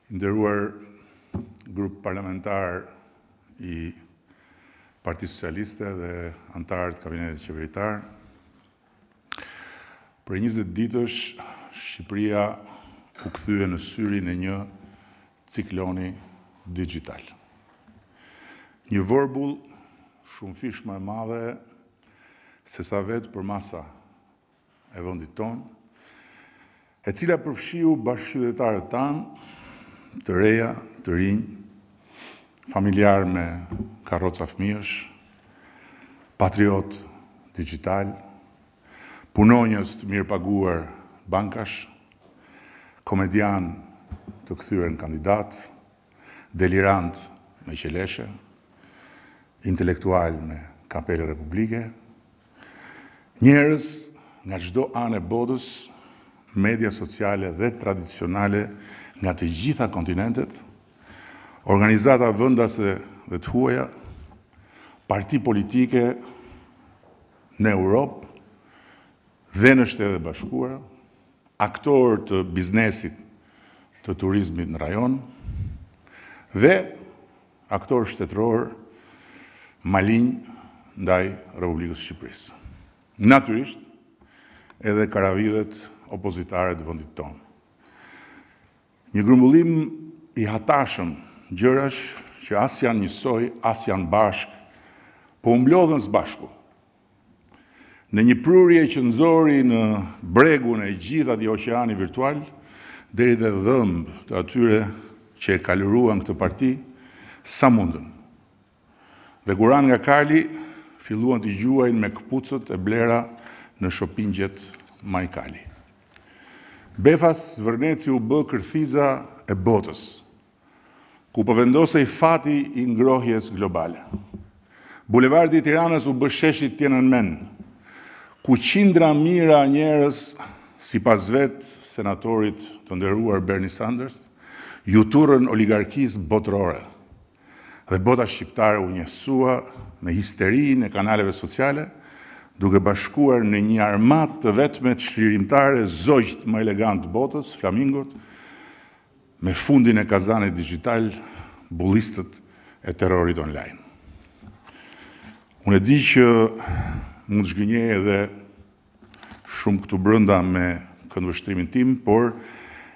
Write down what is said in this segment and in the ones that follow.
Nderuar grup parlamentar I Partisë Socialiste dhe antarët kabinetit qeveritar, për 20 ditësh Shqipëria u kthye në syrin e një cikloni digital. Një vërbull shumë fish më e madhe se sa vetë për masa e vendit tonë, e cila përfshiu bashkëqytetarët tanë, të reja, të rinj, familjar me karroca fëmijësh, patriot digital, punonjës të mirëpaguar bankash, komedian të kthyer në kandidat, delirant me qeleshe, intelektual me kapele republike, njerëz nga çdo anë e botës, media sociale dhe tradicionale nga të gjitha kontinentet, organizata vendase dhe të huaja, parti politike në Europë dhe në Shtetet e Bashkuara, aktorë të biznesit të turizmit në rajon dhe aktorë shtetëror malinj ndaj Republikës së Shqipërisë. Natyrisht, edhe karavidhet opozitare të vendit tonë. Një grumbullim I hatashëm gjërash që as janë njësoj, as janë bashk, po mblodhen së bashku. Në një prurje që nxori në bregun e gjithë atij oqeani virtual, deri dhe dhëmb të atyre që e kaluruan këtë parti, sa mundën. Dhe kuran nga kali, filluan të gjuajnë me këpucët e blera në shopingjet Majkali. Befas Zvërneci u bë kërthiza e botës, ku përvendosej fati I ngrohjes globale. Bulevardi I Tiranës u bë sheshi Tiananmen, ku qindra mira njerëz, sipas vetë senatorit të nderuar Bernie Sanders, ju turrën oligarkisë botërore. Dhe bota shqiptare u njësua me histerinë e kanaleve sociale, duke bashkuar në një armat të vetme çlirimtare zogjt më elegant të botës, flamingot, me fundin e kazanit digital, bullistët e terrorit online. Unë e di që mund të zhgënjej edhe shumë këtu brenda me këndvështrimin tim, por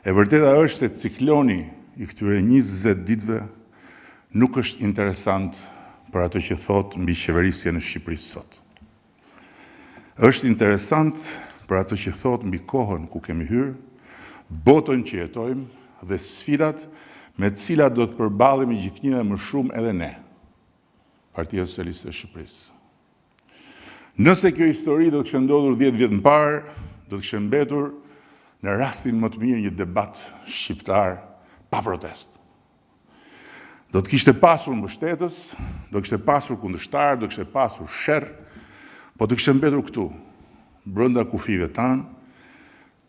e vërteta është se cikloni I këtyre 20 ditëve nuk është interesant për atë që thot mbi qeverisjen e Shqipërisë sot. Është interesant për atë që thot mbi kohën ku kemi hyrë, botën që jetojmë dhe sfidat me të cilat do të përballemi gjithnjë më shumë edhe ne, Partia Socialiste e Shqipërisë. Nëse kjo histori do të kishte ndodhur 10 vjet më parë, do të kishte mbetur në rastin më të mirë një debat shqiptar pa protest. Do të kishte pasur mbështetës, do kishte pasur kundërshtar, do kishte pasur sherr, po të kishte mbetur këtu, brenda kufive tanë,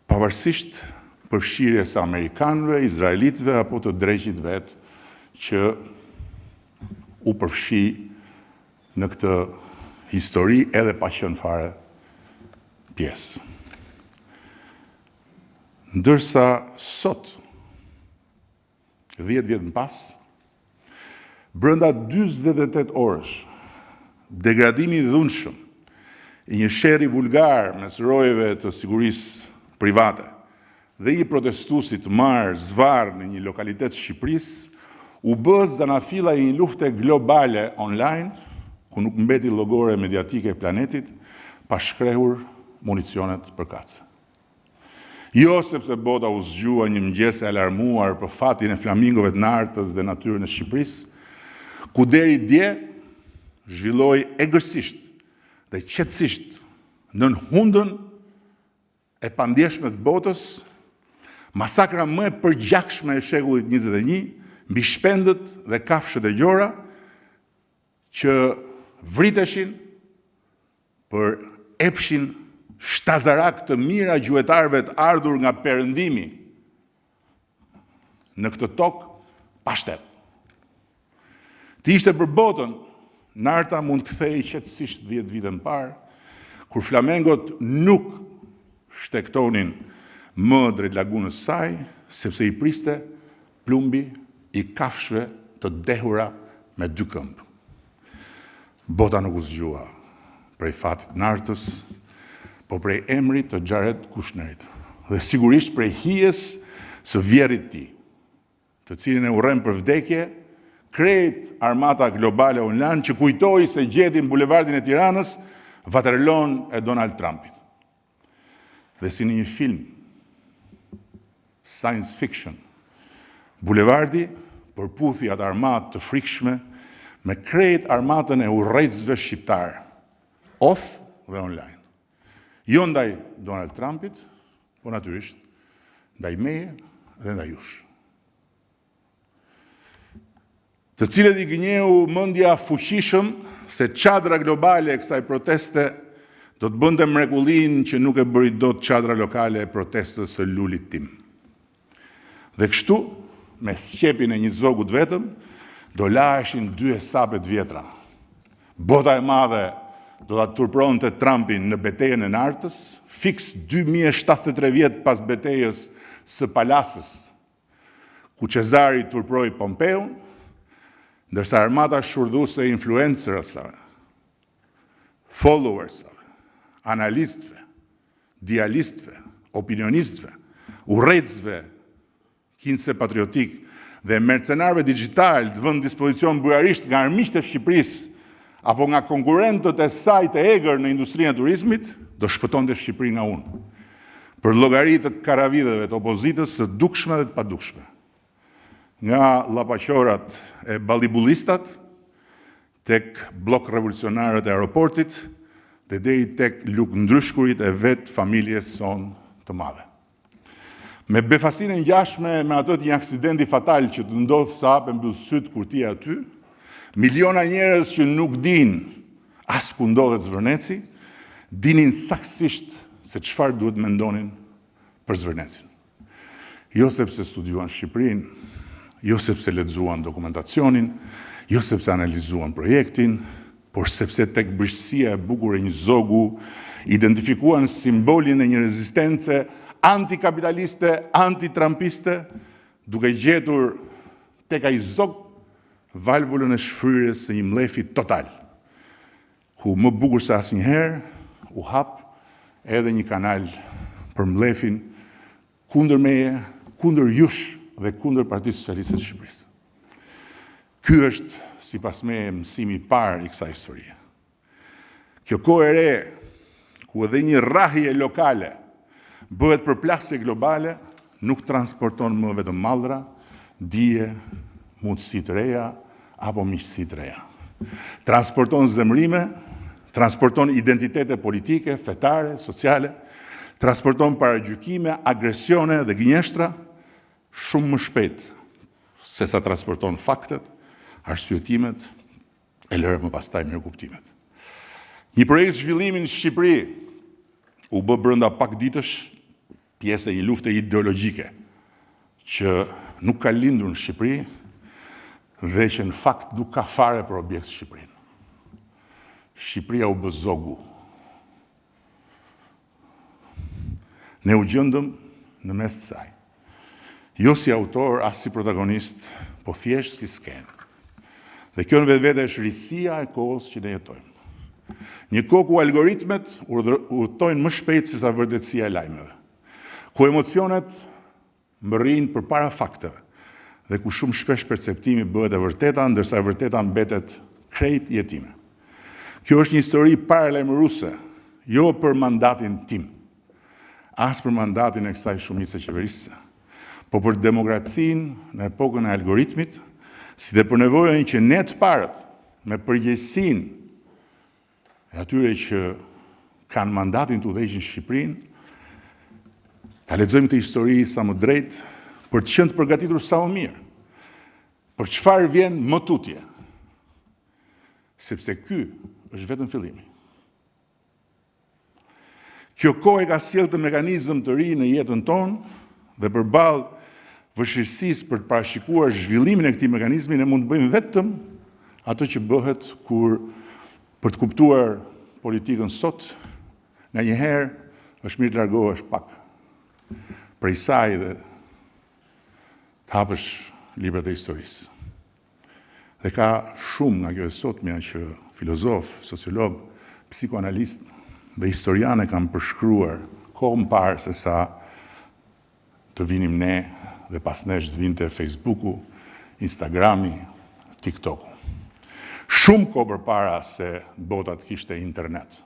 pavarësisht përfshirjes së amerikanëve, izraelitëve apo të dreqit vetë që u përfshi në këtë histori edhe pa qenë fare pjesë. Ndërsa sot, 10 vjet më pas, brenda 48 orësh, degradimi I dhunshëm I një sherri vulgar mes rojeve të sigurisë private dhe një protestuesi të marrë zvarr në një lokalitet Shqipërisë, u bë zanafilla I një lufte globale online, ku nuk mbeti llogore mediatike e planetit, pa shkrehur municionet përkatëse. Jo sepse bota u zgjua një mëngjes e alarmuar për fatin e flamingove të nartës dhe natyrën e Shqipërisë, ku deri dje zhvilloi egërsisht dhe qetësisht nën hundën e pandjeshme të botës, masakra më e përgjakshme e shekullit 21 mbi shpendët dhe kafshët e gjora që vriteshin për epshin shtazarak të mira gjuetarëve të ardhur nga perëndimi në këtë tokë pa shtet. Të ishte për botën, narta mund kthehej qetësisht 10 vite më parë, kur flamengot nuk shtektonin më drejt lagunës saj, sepse I priste plumbi i kafshëve të dehura me 2 këmbë. Bota nuk u zgjua prej fatit nartës, po prej emrit të Jared Kushnerit, dhe sigurisht prej hijes së vjerit tij, të cilin e urrem për vdekje krejt armata globale online që kujtoi se gjeti në bulevardin e Tiranës Waterloon e Donald Trumpit. Dhe si në një film science fiction, bulevardi përputhi atë armatë të frikshme me krejt armatën e urrejtësve shqiptar, off dhe online. Jo ndaj Donald Trumpit, po natyrisht ndaj meje dhe ndaj jush. Të cilët i gënjeu mendja fuqishëm se çadra globale e kësaj proteste do të bënte mrekullinë që nuk e bëri dot çadra lokale e protestës së lulit tim. Dhe kështu, me sqepin e një zogut vetëm, do laheshin 2 hesabet vjetra. Bota e madhe do ta turpronte Trumpin në betejën e Nartës, fiks 2073 vjet pas betejës së Palasës, ku Cezari turproi Pompeun, ndërsa armata shurdhuese e influencerësve, followersve, analistëve, dialistëve, opinionistëve, urrejtësve, kinse patriotik dhe mercenarëve digital të vënë në dispozicion bujarisht nga armiqtë e Shqipërisë apo nga konkurrentët e saj të egër në industrinë e turizmit, do shpëtonte Shqipërinë nga unë, për llogaritë të karavidheve të opozitës së dukshme dhe të padukshme. Nga llapaqorat e ballibullistat, tek blok revolucionarët e aeroportit, dhe deri tek lukëndryshkurit e vetë familjes son të madhe. Me befasinë e ngjashme me atë të një aksidenti fatal që të ndodh sa hapën mbyll syt kur ti je aty, miliona njerëz që nuk dinë as ku ndodhet Zvërneci, dinin saktësisht se çfarë duhet mendonin për Zvërnecin. Jo sepse studiuan Shqipërinë, jo sepse lexuan dokumentacionin, jo sepse analizuan projektin, por sepse tek brisësia e bukur e një zogu identifikuan simbolin e një rezistence antikapitaliste, antitrumpiste, duke gjetur tek ai zog valvulën e shfryrjes së një mlefi total, ku më bukur se asnjëherë u hap edhe një kanal për mlefin kundër meje, kundër jush dhe kundër Partisë Socialiste të Shqipërisë. Ky është, sipas meje, mësimi i parë i kësaj historie. Kjo kohë e re, ku edhe një rrahje lokale bëhet përplasje globale, nuk transporton më vetëm mallra, dije, mundësi të reja apo miqësi të reja. Transporton zemrime, transporton identitete politike, fetare, sociale, transporton paragjykime, agresione dhe gënjeshtra shumë më shpejt se sa transporton faktet, arsyetimet e lëre më pastaj mirëkuptimet. Një projekt zhvillimi në Shqipëri u bë brenda pak ditësh pjesë e një lufte ideologjike që nuk ka lindur në Shqipëri dhe që në fakt nuk ka fare për objekt Shqipërinë. Shqipëria u bë zogu. Ne u gjendëm në mes të saj. Jo si autor, as si protagonist, po thjesht si skenë. Dhe kjo në vetvete është risia e kohës që ne jetojmë. Një kohë ku algoritmet udhtojnë më shpejt se sa vërtetësia e lajmeve, ku emocionet mbërrin përpara fakteve dhe ku shumë shpesh perceptimi bëhet e vërteta, ndërsa e vërteta mbetet krejt jetime. Kjo është një histori paralajmëruese, jo për mandatin tim, as për mandatin e kësaj shumice qeverisëse, po për demokracinë në epokën e algoritmit, si dhe për nevojën që ne të parët, me përgjegjësinë e atyre që kanë mandatin të udhëheqin Shqipërinë, ta lexojmë këtë histori sa më drejt për të qenë të përgatitur sa më mirë. Për çfarë vjen më tutje? Sepse ky është vetëm fillimi. Kjo kohë ka sjellë të mekanizëm të ri në jetën tonë dhe përballë vështirësisë për të parashikuar zhvillimin e këtij mekanizmi ne mund të bëjmë vetëm atë që bëhet kur për të kuptuar politikën sot, njëherë është mirë të largohesh pak prej saj dhe të hapësh librat e historisë. Dhe ka shumë nga kjo e sotmja që filozof, sociolog, psikoanalist dhe historiane kanë përshkruar kohë më parë se sa të vinim ne dhe pas nesh të vinte Facebooku, Instagrami, TikToku. Shumë kohë përpara se bota të kishte internet.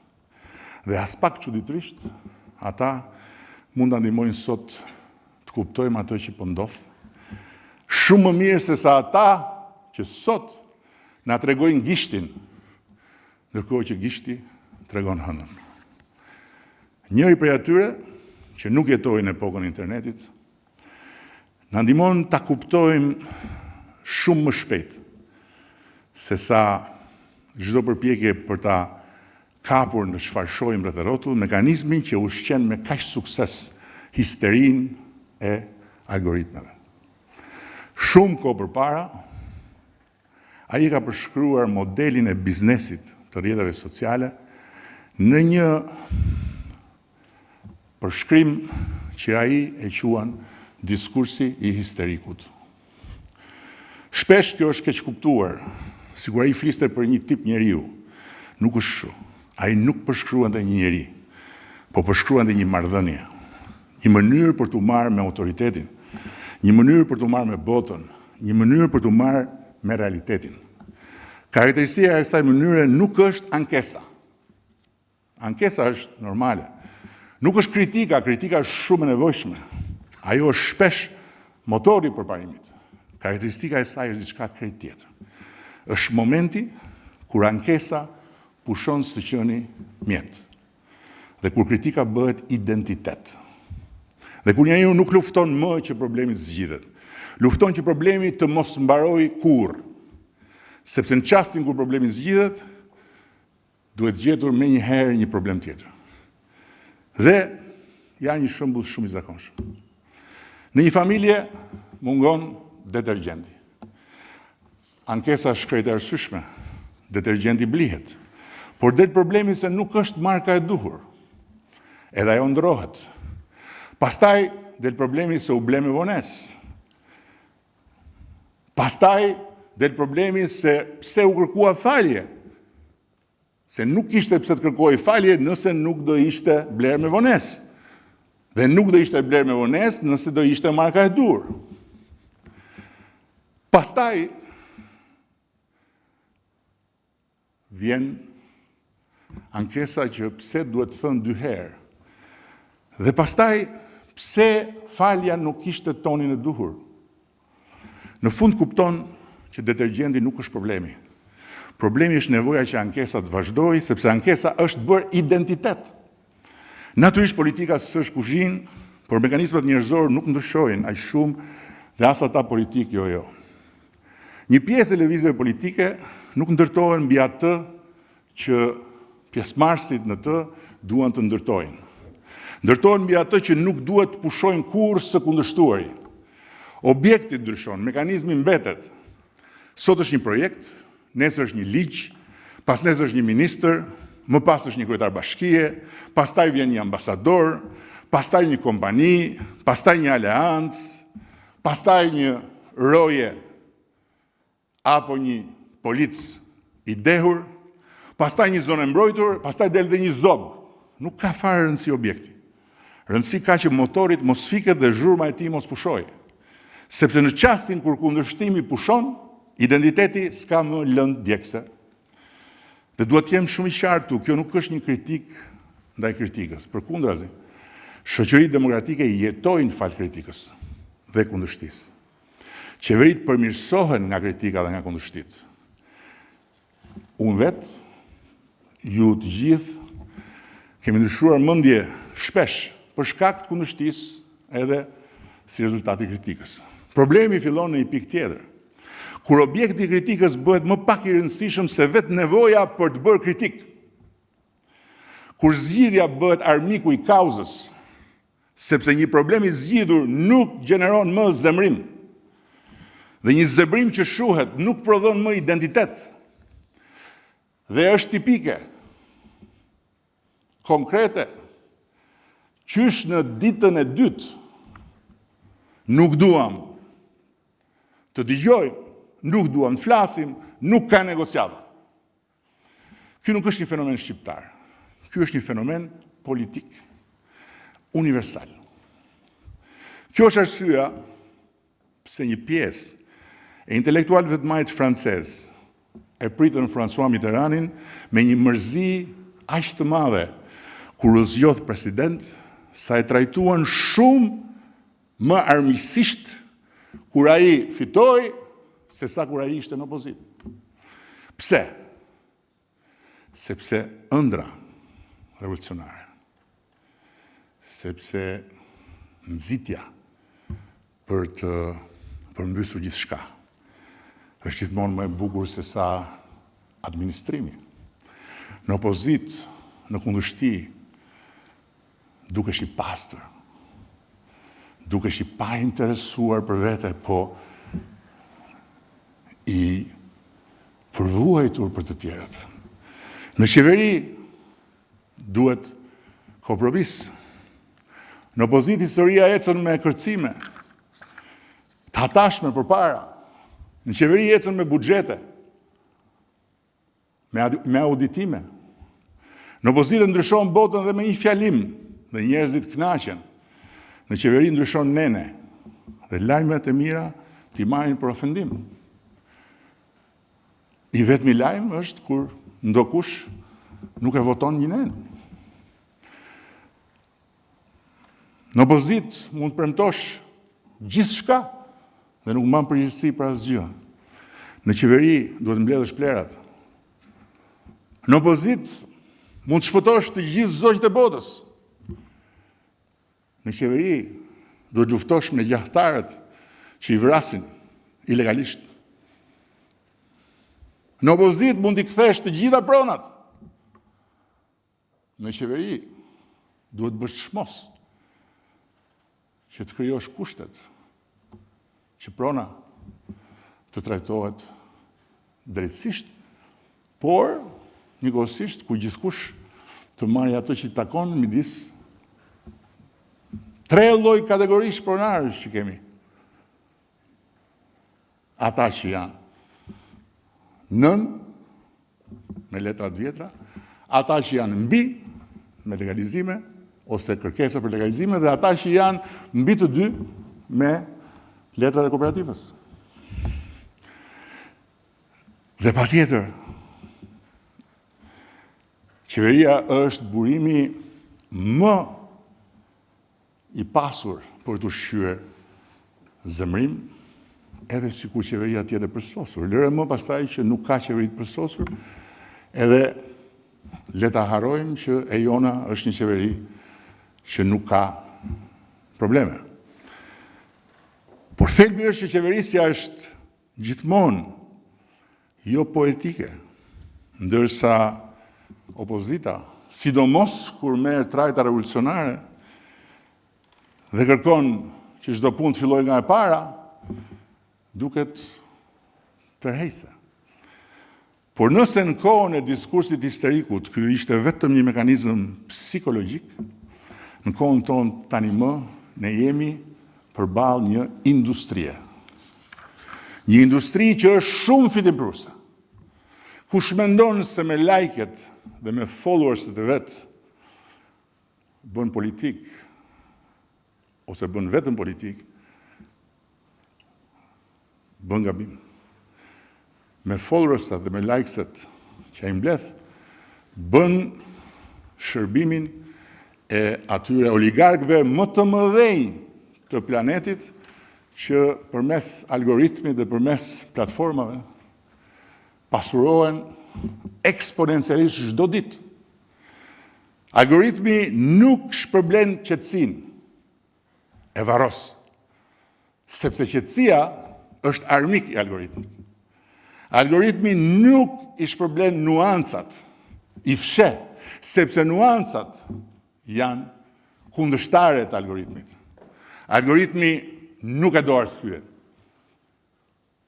Dhe as pak çuditërisht, ata mund ta ndihmojnë sot të kuptojmë atë që po ndodh. Shumë më mirë se sa ata që sot na tregojnë gishtin, ndërkohë që gishti tregon hënën. Njëri prej atyre që nuk jetojnë në epokën e internetit, na ndihmon ta kuptojmë shumë më shpejt se sa çdo përpjekje për ta kapur në çfarë shohim rreth rrotull, mekanizmin që ushqen me kaq sukses histerinë e algoritmeve. Shumë kohë përpara, ai ka përshkruar modelin e biznesit të rrjeteve sociale në një përshkrim që ai e quan diskursi i histerikut. Shpesh kjo është keq kuptuar, sikur ai fliste për një tip njeriu. Nuk është kështu. Ai nuk përshkruante një njeri, po përshkruante një marrëdhënie, një mënyrë për t'u marrë me autoritetin, një mënyrë për t'u marrë me botën, një mënyrë për t'u marrë me realitetin. Karakteristika e kësaj mënyre nuk është ankesa. Ankesa është normale. Nuk është kritika, kritika është shumë e nevojshme. Ajo është shpesh motori i përparimit. Karakteristika e saj është diçka krejt tjetër. Është momenti kur ankesa pushon së qeni mjet. Dhe kur kritika bëhet identitet. Dhe kur njeriu nuk lufton më që problemi zgjidhet. Lufton që problemi të mos mbarojë kurrë. Sepse në çastin kur problemi zgjidhet, duhet gjetur menjëherë një problem tjetër. Dhe ja një shembull shumë i zakonshëm. Në një familje mungon detergjenti. Ankesa është krejt e arsyeshme. Detergjenti blihet. Por del problemi se nuk është marka e duhur. Edhe ajo ndrohet. Pastaj del problemi se u ble me vonesë. Pastaj del problemi se pse u kërkua falje. Se nuk ishte pse të kërkoj falje nëse nuk do ishte bler me vonesë. Dhe nuk do ishte bler me vonesë nëse do ishte marka e duhur. Pastaj vjen ankesa që pse duhet thënë dy herë. Dhe pastaj pse falja nuk ishte tonin e duhur. Në fund kupton që detergjenti nuk është problemi. Problemi është nevoja që ankesa të vazhdojë, sepse ankesa është bërë identitet. Natyrisht politika s'është kuzhinë, por mekanizmat njerëzor nuk ndryshojnë aq shumë dhe as ata politik jo. Një pjesë e lëvizjeve politike nuk ndërtohen mbi atë që pjesëmarrësit në të duan të ndërtojnë. Ndërtohen mbi atë që nuk duhet të pushojnë kurrë së kundërshtuari. Objekti ndryshon, mekanizmi mbetet. Sot është një projekt, nesër është një ligj, pas nesër është një ministër, më pas është një kryetar bashkie, pastaj vjen një ambasador, pastaj një kompani, pastaj një aleancë, pastaj një roje apo një polic i dehur, pastaj një zonë e mbrojtur, pastaj del dhe një zog. Nuk ka fare rëndësi objekti. Rëndësi ka që motorit mos fiket dhe zhurma e tij mos pushojë. Sepse në çastin kur kundërshtimi pushon, identiteti s'ka më lëndë djegëse. Dhe duhet të jem shumë i qartë, kjo nuk është një kritik ndaj kritikës. Përkundrazi, shoqëritë demokratike jetojnë fal kritikës dhe kundërshtisë. Qeveritë përmirësohen nga kritika dhe nga kundërshtitë. Unë vetë, ju të gjithë, kemi ndryshuar mendje shpesh për shkak të kundërshtisë edhe si rezultati i kritikës. Problemi fillon në një pikë tjetër. Kur objekti i kritikës bëhet më pak i rëndësishëm se vetë nevoja për të bërë kritik. Kur zgjidhja bëhet armiku i kauzës, sepse një problem i zgjidhur nuk gjeneron më zemrim. Dhe një zemrim që shuhet nuk prodhon më identitet. Dhe është tipike, konkrete, qysh në ditën e dytë nuk duam të dëgjojmë, nuk duam të flasim, nuk ka negociata. Ky nuk është një fenomen shqiptar. Ky është një fenomen politik, universal. Kjo është arsyeja pse një pjesë e intelektualëve të majtë francezë e pritën François Mitterrandin me një mërzi aq të madhe kur u zgjodh president, sa e trajtuan shumë më armiqësisht kur ai fitoi se sa kur ai ishte në opozitë. Pse? Sepse ëndra revolucionare, sepse nxitja për të përmbysur gjithçka është gjithmonë më e bukur se sa administrimi. Në opozitë, në kundërshti, dukesh i pastër, dukesh i pa interesuar për vete, po i përvuajtur për të tjerët. Në qeveri duhet kompromis. Në opozitë historia ecën me kërcime, të hatashme përpara. Në qeveri ecën me buxhete, me auditime. Në opozitë ndryshon botën dhe me një fjalim, dhe njerëzit kënaqen. Në qeveri ndryshon nene, dhe lajmet e mira t'i marrin për ofendim. I vetmi lajm është kur ndokush nuk e voton një nen. Në opozitë mund të premtosh gjithçka dhe nuk mban përgjegjësi për asgjë. Në qeveri duhet mbledhësh plerat. Në opozitë mund të shpëtosh të gjithë zogjtë e botës. Në qeveri duhet luftosh me gjahtarët që i vrasin ilegalisht. Në opozitë mund t'i kthesh të gjitha pronat. Në qeveri duhet bësh çmos që të krijosh kushtet që prona të trajtohet drejtësisht, por njëkohësisht ku gjithkush të marrë atë që i takon midis 3 lloj kategorish pronarësh që kemi. Ata që janë nën, me letrat vjetra, ata që janë mbi, me legalizime, ose kërkesa për legalizime, dhe ata që janë mbi të dy, me letrat e kooperativës. Dhe patjetër, qeveria është burimi më i pasur për të ushqyer zemrim, edhe sikur qeveria tjetër përsosur. Lëre më pastaj që nuk ka qeveri të përsosur, edhe le ta harrojmë që e jona është një qeveri që nuk ka probleme. Por thelbi është që qeverisja është gjithmonë jo poetike, ndërsa opozita, sidomos kur merr trajta revolucionare dhe kërkon që çdo punë të fillojë nga e para, duket tërheqëse. Por nëse në kohën e diskursit histerikut, ky ishte vetëm një mekanizëm psikologjik, në kohën tonë tani më ne jemi përballë një industrie. Një industri që është shumë fitimpruese. Kush mendon se me lajket dhe me followers të vet bën politik, ose bën vetëm politik, bën gabim. Me followersat dhe me likeset që ai mbledh, bën shërbimin e atyre oligarkëve më të mëdhenj të planetit që përmes algoritmit dhe përmes platformave pasurohen eksponencialisht çdo ditë. Algoritmi nuk shpërblen qetësinë e varros, sepse qetësia është armik i algoritmit. Algoritmi nuk i shpërblen nuancat, i fshe, sepse nuancat janë kundërshtare të algoritmit. Algoritmi nuk e do arsye.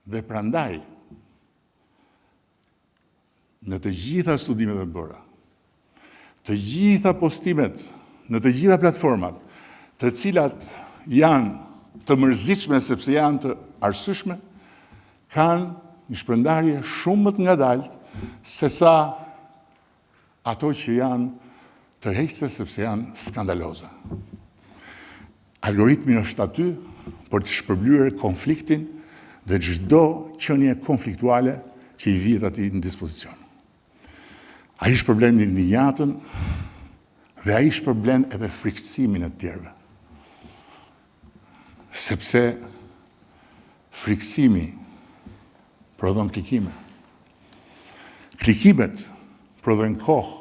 Dhe prandaj, në të gjitha studimet e bëra, të gjitha postimet, në të gjitha platformat, të cilat janë të mërzitshme sepse janë të arsyeshme, kanë një shpërndarje shumë më të ngadaltë se sa ato që janë tërheqëse sepse janë skandaloze. Algoritmi është aty për të shpërblyer konfliktin dhe çdo qenie konfliktuale që i vihet atij në dispozicion. Ai shpërblen indignatën dhe ai shpërblen edhe frikësimin e tjerëve. Sepse frikësimi prodhon klikime. Klikimet prodhojnë kohë.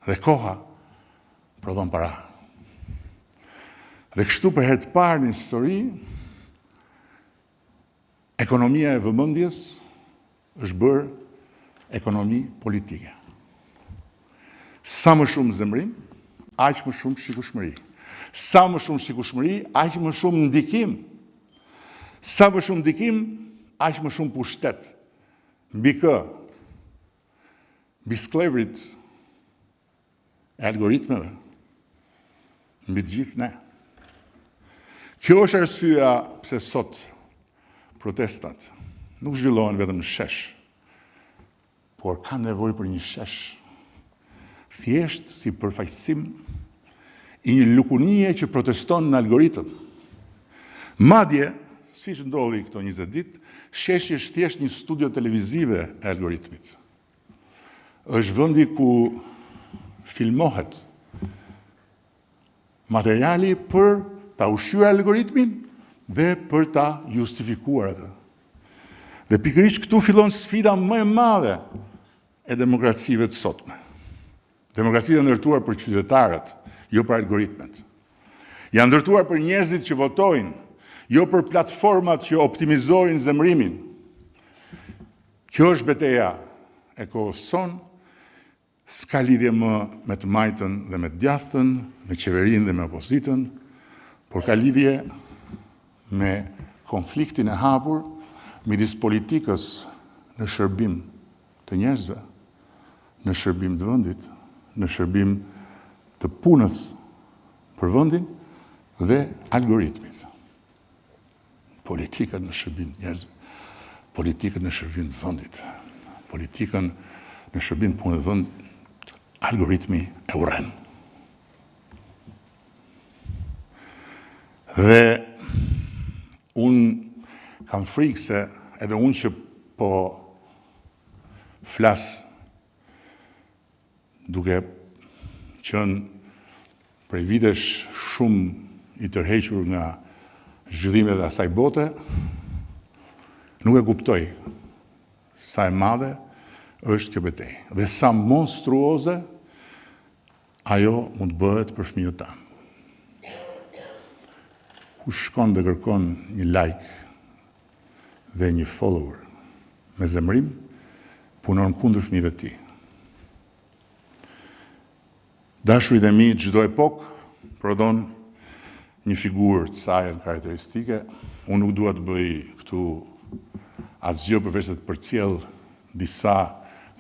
Dhe koha prodhon para. Dhe kështu për herë të parë në histori, ekonomia e vëmendjes është bërë ekonomi politike. Sa më shumë zemrim, aq më shumë shikueshmëri. Sa më shumë shikueshmëri, aq më shumë ndikim. Sa më shumë ndikim, aq më shumë pushtet. Mbi kë? Mbi sklevrit e algoritmeve. Mbi të gjithë ne. Kjo është arsyeja pse sot protestat nuk zhvillohen vetëm në shesh, por kanë nevojë për një shesh thjesht si përfaqësim i një lukunie që proteston në algoritëm. Madje, siç ndodhi këto 20 ditë, sheshi është thjesht një studio televizive e algoritmit. Është vendi ku filmohet materiali për ta ushqyer algoritmin dhe për ta justifikuar atë. Dhe pikërisht këtu fillon sfida më e madhe e demokracive të sotme. Demokracia e ndërtuar për qytetarët, jo për algoritmet. Janë ndërtuar për njerëzit që votojnë, jo për platformat që optimizojnë zemrimin. Kjo është betejë e kohës sonë, s'ka lidhje më me të majtën dhe me të djathtën, me qeverinë dhe me opozitën, por ka lidhje me konfliktin e hapur midis politikës në shërbim të njerëzve, në shërbim të vendit, në shërbim të punës për vendin dhe algoritmit. Politikën në shërbim të njerëzve, politikën në shërbim të vendit, politikën në shërbim të punës të vendit, algoritmi e urren. Dhe unë kam frikë se edhe unë që po flas duke qenë prej vitesh shumë i tërhequr nga zhvillimet e asaj bote, nuk e kuptoj sa e madhe është kjo betejë dhe sa monstruoze ajo mund të bëhet për fëmijët tanë. Kush shkon dhe kërkon një like dhe një follower me zemrim, punon kundër fëmijëve të tij. Dashurit e mi çdo epokë prodhon një figurë të saj karakteristike. Unë nuk dua të bëj këtu asgjë përveç se të përcjell disa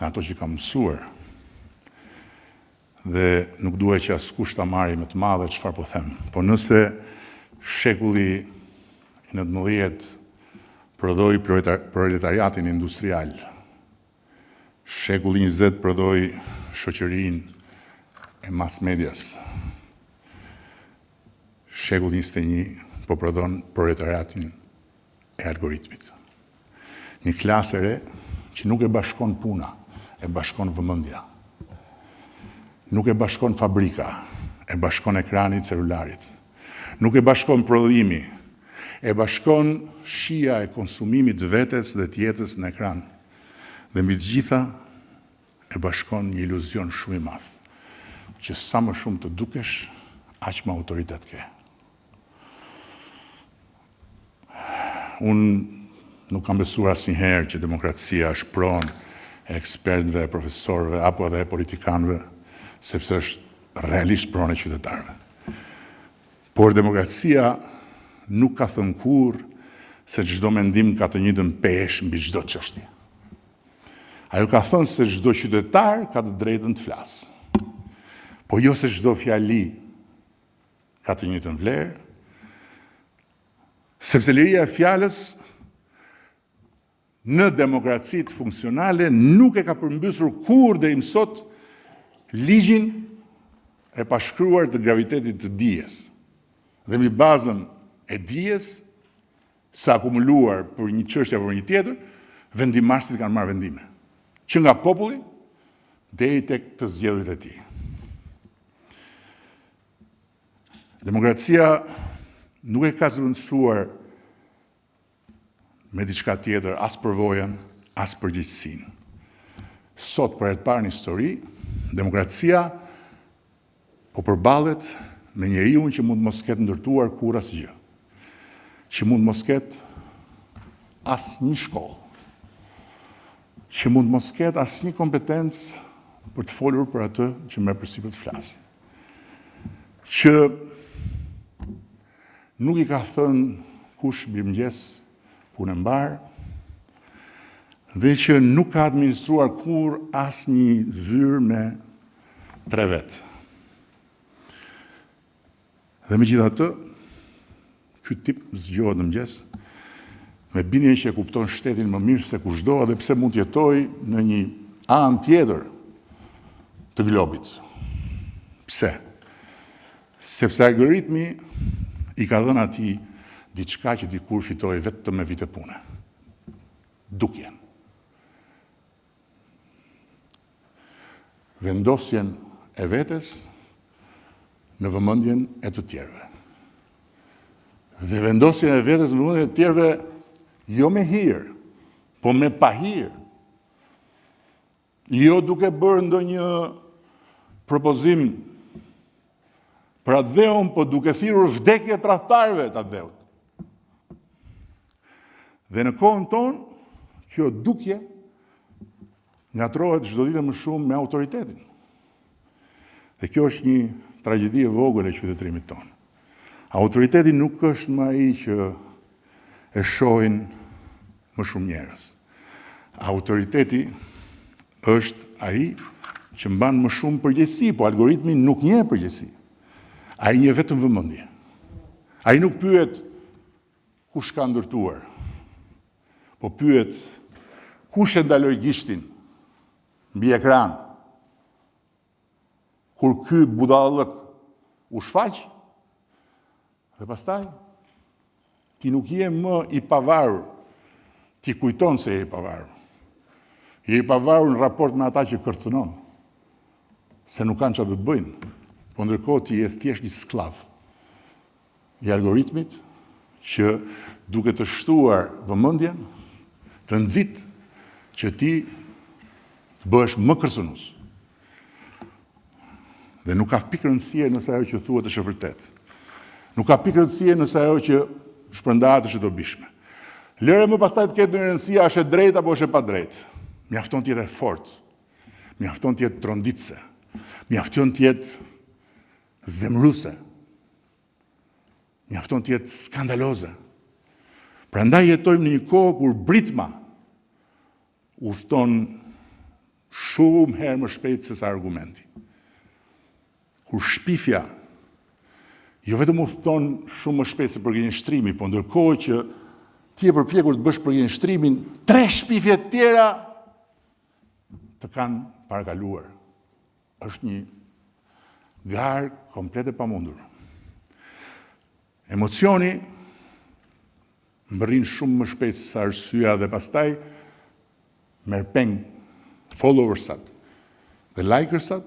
nga ato që kam mësuar. Dhe nuk dua që askush ta marrë më të madhe çfarë po them. Po nëse shekulli i 19 prodhoi proletariatin industrial, shekulli 20 prodhoi shoqërinë e mass medias, shekulli 21 po prodhon proletariatin e algoritmit. Një klasë e re që nuk e bashkon puna, e bashkon vëmendja. Nuk e bashkon fabrika, e bashkon ekrani i celularit. Nuk e bashkon prodhimi, e bashkon shija e konsumimit të vetes dhe të jetës në ekran. Dhe mbi të gjitha e bashkon një iluzion shumë i madh, që sa më shumë të dukesh, aq më autoritet ke. Unë nuk kam besuar asnjëherë që demokracia është pronë e ekspertëve, profesorëve apo edhe e politikanëve, sepse është realisht pronë e qytetarëve. Por demokracia nuk ka thënë kurrë se çdo mendim ka të njëjtën peshë mbi çdo çështje. Ajo ka thënë se çdo qytetar ka të drejtën të flasë. Po jo se çdo fjali ka të njëjtën vlerë, sepse liria e fjalës në demokracitë funksionale nuk e ka përmbysur kur deri më sot ligjin e pashkruar të gravitetit të dijes. Dhe mbi bazën e dijes, sa akumuluar për një çështje apo për një tjetër, vendimarrësit kanë marrë vendime. Që nga populli deri tek të zgjedhurit e tij. Demokracia nuk e ka zëvendësuar me diçka tjetër, as përvojën, as përgjegjësinë. Sot, për herë të parë në histori, demokracia po përballet me njeriu që mund mos ketë ndërtuar kur asgjë, që mund mos ketë as një shkollë, që mund mos ketë as një kompetencë për të folur për atë që merr përsipër të flasë, që nuk i ka thënë kush mirëmëngjes, punë mbar, dhe që nuk ka administruar kur as një zyrë me 3 vetë. Dhe megjithatë, ky tip zgjohet në mëngjes me bindjen që e kupton shtetin më mirë se kushdo, edhe pse mund të jetojë në një anë tjetër të globit. Pse? Sepse algoritmi i ka dhënë atij diçka që dikur fitoi vetëm me vite pune. Dukjen. Vendosjen e vetes në vëmendjen e të tjerëve. Dhe vendosjen e vetes në vëmendjen e të tjerëve jo me hir, po me pahir. Jo duke bërë ndonjë propozim për atë dheun, po duke thirrur vdekje tradhtarëve të atë dheut. Dhe në kohën tonë, kjo dukje ngatrohet çdo ditë më shumë me autoritetin. Dhe kjo është një tragjedi e vogël e qytetërimit tonë. Autoriteti nuk është më ai që e shohin më shumë njerëz. Autoriteti është ai që mban më shumë përgjegjësi, po algoritmi nuk njeh përgjegjësi. Ai njeh vetëm vëmendje. Ai nuk pyet kush ka ndërtuar, po pyet kush e ndaloi gishtin mbi ekran kur ky budallëk u shfaq, dhe pastaj ti nuk je më i pavarur, ti kujton se je i pavarur. Je i pavarur në raport me ata që kërcënon, se nuk kanë çfarë të bëjnë, po ndërkohë ti je thjesht një sklav i algoritmit që duke të shtuar vëmendjen, të nxit që ti të bëhesh më kërcënues. Dhe nuk ka pikë rëndësie nëse ajo që thuhet është e vërtetë. Nuk ka pikë rëndësie nëse ajo që shpërndahet është e dobishme. Lëre më pastaj të ketë ndonjë rëndësi a është e drejtë apo është e padrejtë. Mjafton të jetë e fortë, mjafton të jetë tronditse, mjafton të jetë zemruese, mjafton të jetë skandaloze. Prandaj jetojmë në një kohë kur britma udhton shumë herë më shpejt se sa argumenti. Kur shpifja jo vetëm udhton shumë më shpejt se përgjigjëstrimi, po ndërkohë që ti e përpjekur të bësh përgjigjëstrimin, 3 shpifje të tjera të kanë parakaluar. Është një garë komplet e pamundur. Emocioni mbërrin shumë më shpejt se sa arsyeja dhe pastaj merr peng followersat dhe likersat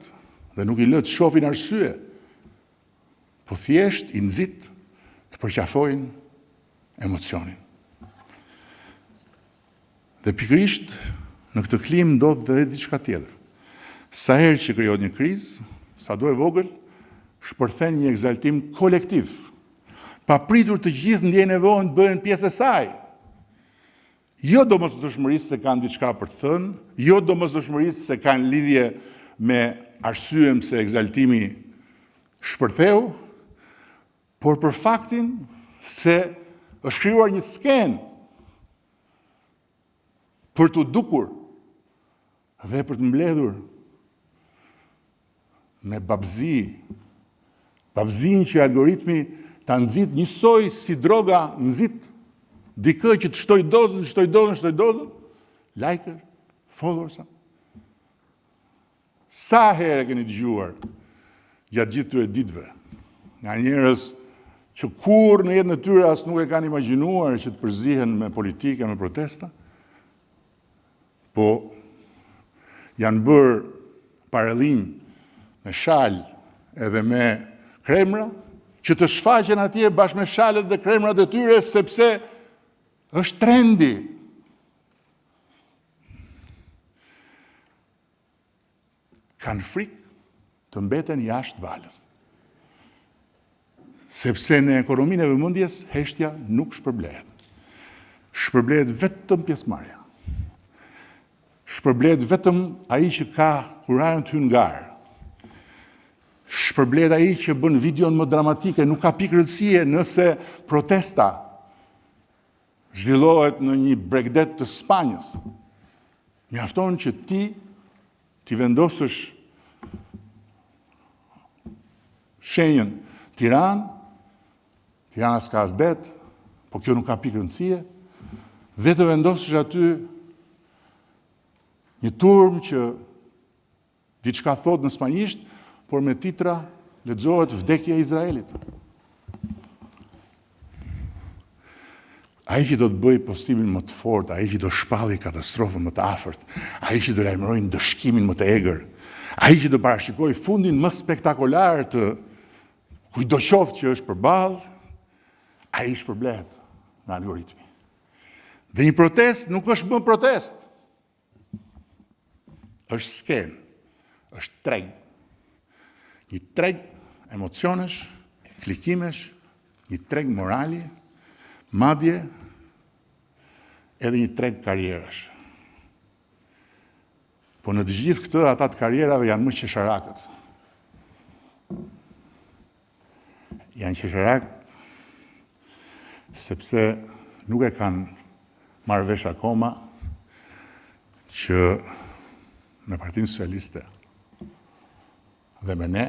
dhe nuk i lë të shohin arsye, po thjesht i nxit të përqafojnë emocionin. Dhe pikërisht në këtë klim ndodh edhe diçka tjetër. Sa herë që krijohet një krizë, sado e vogël, shpërthen një egzaltim kolektiv. Papritur të gjithë ndjejnë nevojën të bëhen pjesë e saj. Jo domosdoshmërisë se kanë diçka për të thënë, jo domosdoshmërisë se kanë lidhje me arsyeën pse egzaltimi shpërtheu, por për faktin se është krijuar një skenë për të dukur dhe për të mbledhur me babzi, babzin që algoritmi ta nxit njësoj si droga nxit dikë që të shtoj dozën, like-er, followers. Sa herë keni dëgjuar gjatë gjithë këtyre ditëve nga njerëz që kur në jetën e tyre as nuk e kanë imagjinuar që të përzihen me politike, me protesta, po janë bërë parallinj me shal edhe me kremra, që të shfaqen atje bashkë me shalet dhe kremrat e tyre, sepse është trendi. Kanë frikë të mbeten jashtë valës. Sepse në ekonominë e vëmendjes heshtja nuk shpërblehet. Shpërblehet vetëm pjesëmarrja. Shpërblehet vetëm ai që ka kurajën të hynë garë. Shpërblehet ai që bën videon më dramatike, nuk ka pikë rëndësie nëse protesta zhvillohet në një bregdet të Spanjës. Mjafton që ti vendosësh shenjën Tirana s'ka as bet, po kjo nuk ka pikë rëndësie, dhe të vendosësh aty një turm që diçka thot në spanjisht, por me titra lexohet vdekja e Izraelit. Ai që do të bëjë postimin më të fortë, ai që do shpallë katastrofën më të afërt, ai që do lajmërojë dëshkimin më të egër, ai që do parashikojë fundin më spektakolar të kujdo qoftë që është përballë, ai shpërblehet nga algoritmi. Dhe një protest nuk është më protest. Është skenë, është treg. Një treg emocionesh, klikimesh, një treg morali, madje edhe një treg karrierash. Po në të gjithë këtë, ata të karrierave janë më qesharakët. Janë qesharak sepse nuk e kanë marrë vesh akoma që me Partinë Socialiste dhe me ne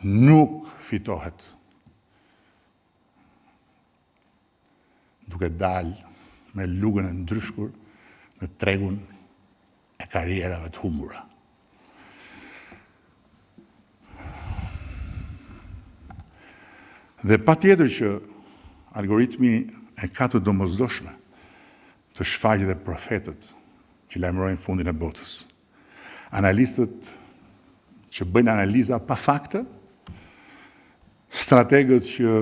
nuk fitohet duke dalë me lugën e ndryshkur në tregun e karrierave të humbura. Dhe pa tjetër që algoritmi e ka të domosdoshme të shfaqë dhe profetët që lajmërojnë fundin e botës. Analistët që bëjnë analiza pa fakte, strategët që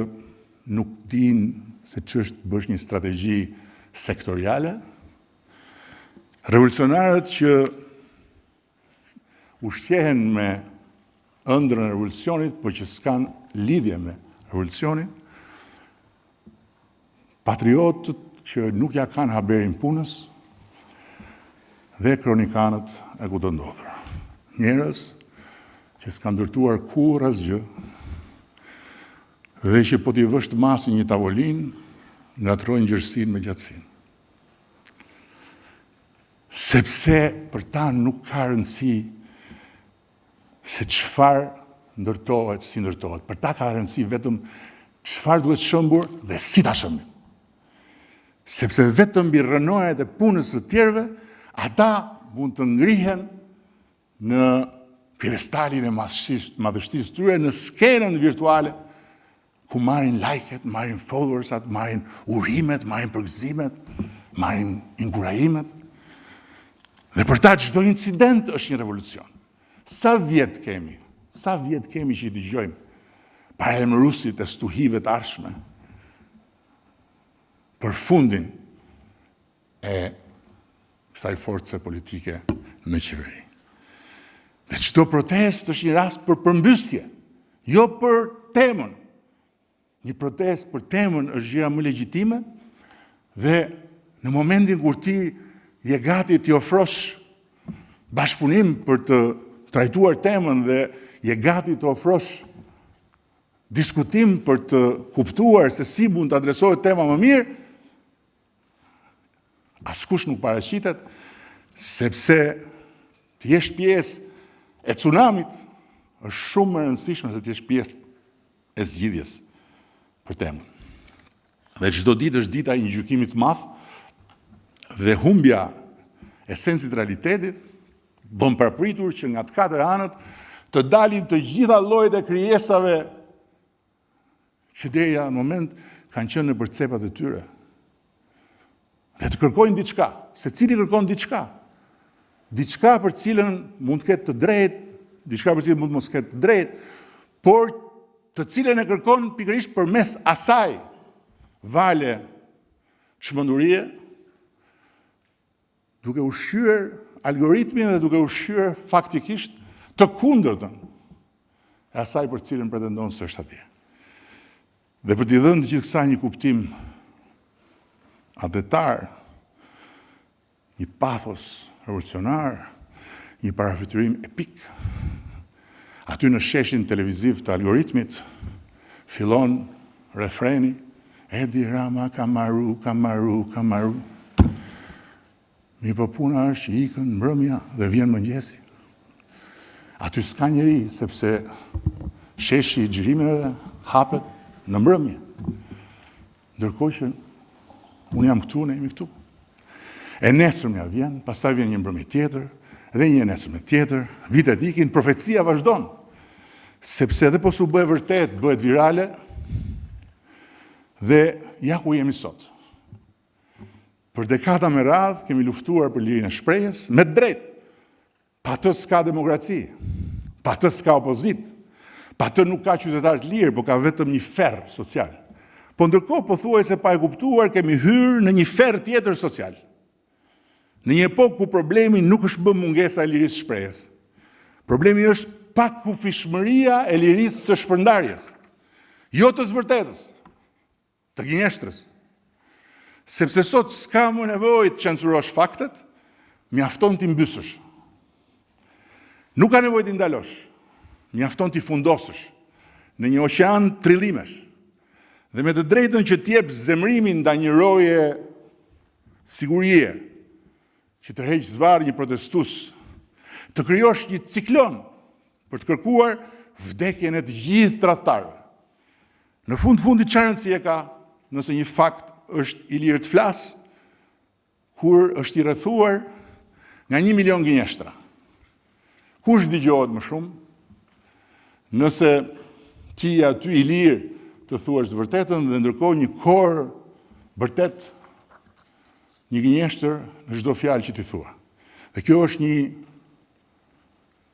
nuk dinë se ç'është bësh një strategji sektoriale, revolucionarët që ushqehen me ëndrrën e revolucionit, por që s'kan lidhje me revolucionin, patriotët që nuk ja kanë haberin punës dhe kronikanët e ku të ndodhur. Njerëz që s'kan ndërtuar kur asgjë dhe që po t'i vësh të masin një tavolin, ngatrojnë gjërsinë me gjatësinë. Sepse për ta nuk ka rëndësi se çfarë ndërtohet, si ndërtohet. Për ta ka rëndësi vetëm çfarë duhet shëmbur dhe si ta shëmbim. Sepse vetëm mbi rënojet e punës së tjerëve, ata mund të ngrihen në pjedestalin e madhështisë tyre, në skenën virtuale, ku marrin like-et, marrin followersat, marrin urimet, marrin përgëzimet, marrin inkurajimet. Dhe për ta çdo incident është një revolucion. Sa vjet kemi që i dëgjojmë paraemëruesit e stuhive të ardhshme për fundin e kësaj force politike në qeveri. Dhe çdo protest është një rast për përmbysje, jo për temën. Një protest për temën është gjëra më legjitime dhe në momentin kur ti je gati t'i ofrosh bashkëpunim për të trajtuar temën dhe je gati të ofrosh diskutim për të kuptuar se si mund të adresohet tema më mirë, askush nuk paraqitet, sepse të jesh pjesë e tsunamit është shumë më rëndësishme se të jesh pjesë e zgjidhjes për temën. Dhe çdo ditë është dita e një gjykimi të madh dhe humbja esencit realitetit bën përpritur që nga të katër anët të dalin të gjitha llojet e krijesave që deri në moment kanë qenë nëpër cepat e tyre. Dhe të kërkojnë diçka, secili kërkon diçka. Diçka për cilën mund të ketë të drejtë, diçka për cilën mund mos ketë të drejtë, por të cilën e kërkon pikërisht përmes asaj vale çmendurie, duke ushqyer algoritmin dhe duke ushqyer faktikisht të kundërtën e asaj për cilën pretendon se është atje. Dhe për t'i dhënë gjithë kësaj një kuptim adetar, një pathos revolucionar, një parafiturim epik, aty në sheshin televiziv të algoritmit fillon refreni Edi Rama ka marru, ka marru, ka marru. Mi po puna është që ikën mbrëmja dhe vjen mëngjesi. Aty s'ka njeri, sepse sheshi i xhirimeve hapet në mbrëmje. Ndërkohë që unë jam këtu, ne jemi këtu. E nesërmja vjen, pastaj vjen një mbrëmje tjetër, dhe një nesërmje tjetër, vitet ikin, profecia vazhdon. Sepse edhe po s'u bëhet vërtet, bëhet virale, dhe ja ku jemi sot. Për dekada me radhë kemi luftuar për lirinë e shprehjes, me drejt. Pa të s'ka demokraci, pa të s'ka opozit, pa të nuk ka qytetar të lirë, po ka vetëm një ferr social. Po ndërkohë pothuajse pa e kuptuar kemi hyrë në një ferr tjetër social. Në një epokë ku problemi nuk është bë mungesa e lirisë shprehjes. Problemi është pakufishmëria e lirisë së shpërndarjes. Jo të zvërtetës, të gënjeshtrës. Sepse sot s'ka më nevojë të censurosh faktet, mjafton t'i mbysësh. Nuk ka nevojë t'i ndalosh, mjafton t'i fundosësh në një oqean trillimesh. Dhe me të drejtën që t'jep zemrimin ndaj një roje sigurie, që të heq zvarr një protestues, të krijosh një ciklon për të kërkuar vdekjen e të gjithë tradhtarëve. Në fundit çfarë rëndësie ka nëse një fakt është i lirë të flas, kur është i rrethuar nga 1 milion gënjeshtra. Kush dëgjohet më shumë? Nëse ti aty i lirë të thuash të vërtetën dhe ndërkohë një kor vërtet një gënjeshtër në çdo fjalë që ti thua. Dhe kjo është një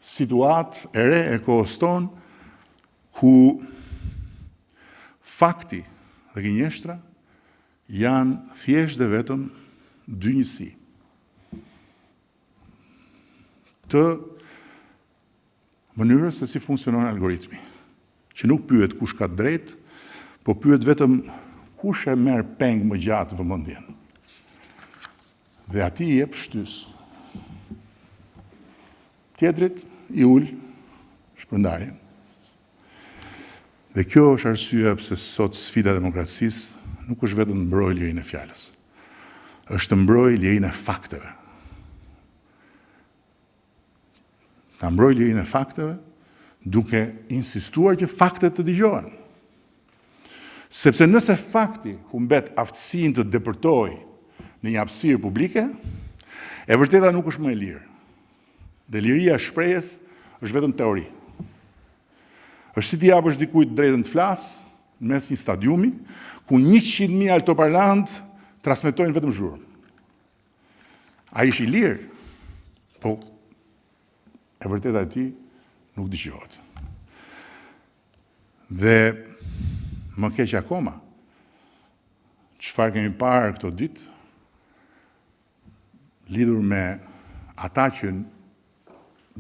situatë e re e kohës tonë ku fakti dhe gënjeshtra janë thjesht dhe vetëm dy njësi. Të mënyrës se si funksionon algoritmi, që nuk pyet kush ka drejt, po pyet vetëm kush e merr peng më gjatë vëmendjen. Dhe ati i jep shtys. Tjetrit i ul shpërndarjen. Dhe kjo është arsyeja pse sot sfida e demokracisë nuk është vetëm mbroj lirinë e fjalës. Është mbroj lirinë e fakteve. Ta mbroj lirinë e fakteve duke insistuar që faktet të dëgjohen. Sepse nëse fakti humbet aftësinë të depërtojë në një hapësirë publike, e vërteta nuk është më e lirë. Dhe liria e shprehjes është vetëm teori. Është si ti japësh dikujt drejtën të flasë në mes një stadiumi, ku 100.000 altoparlant transmetojnë vetëm zhurmë. Ai është i lirë, po e vërteta e tij nuk dëgjohet. Dhe më keq akoma, çfarë kemi parë këto ditë, lidhur me ata që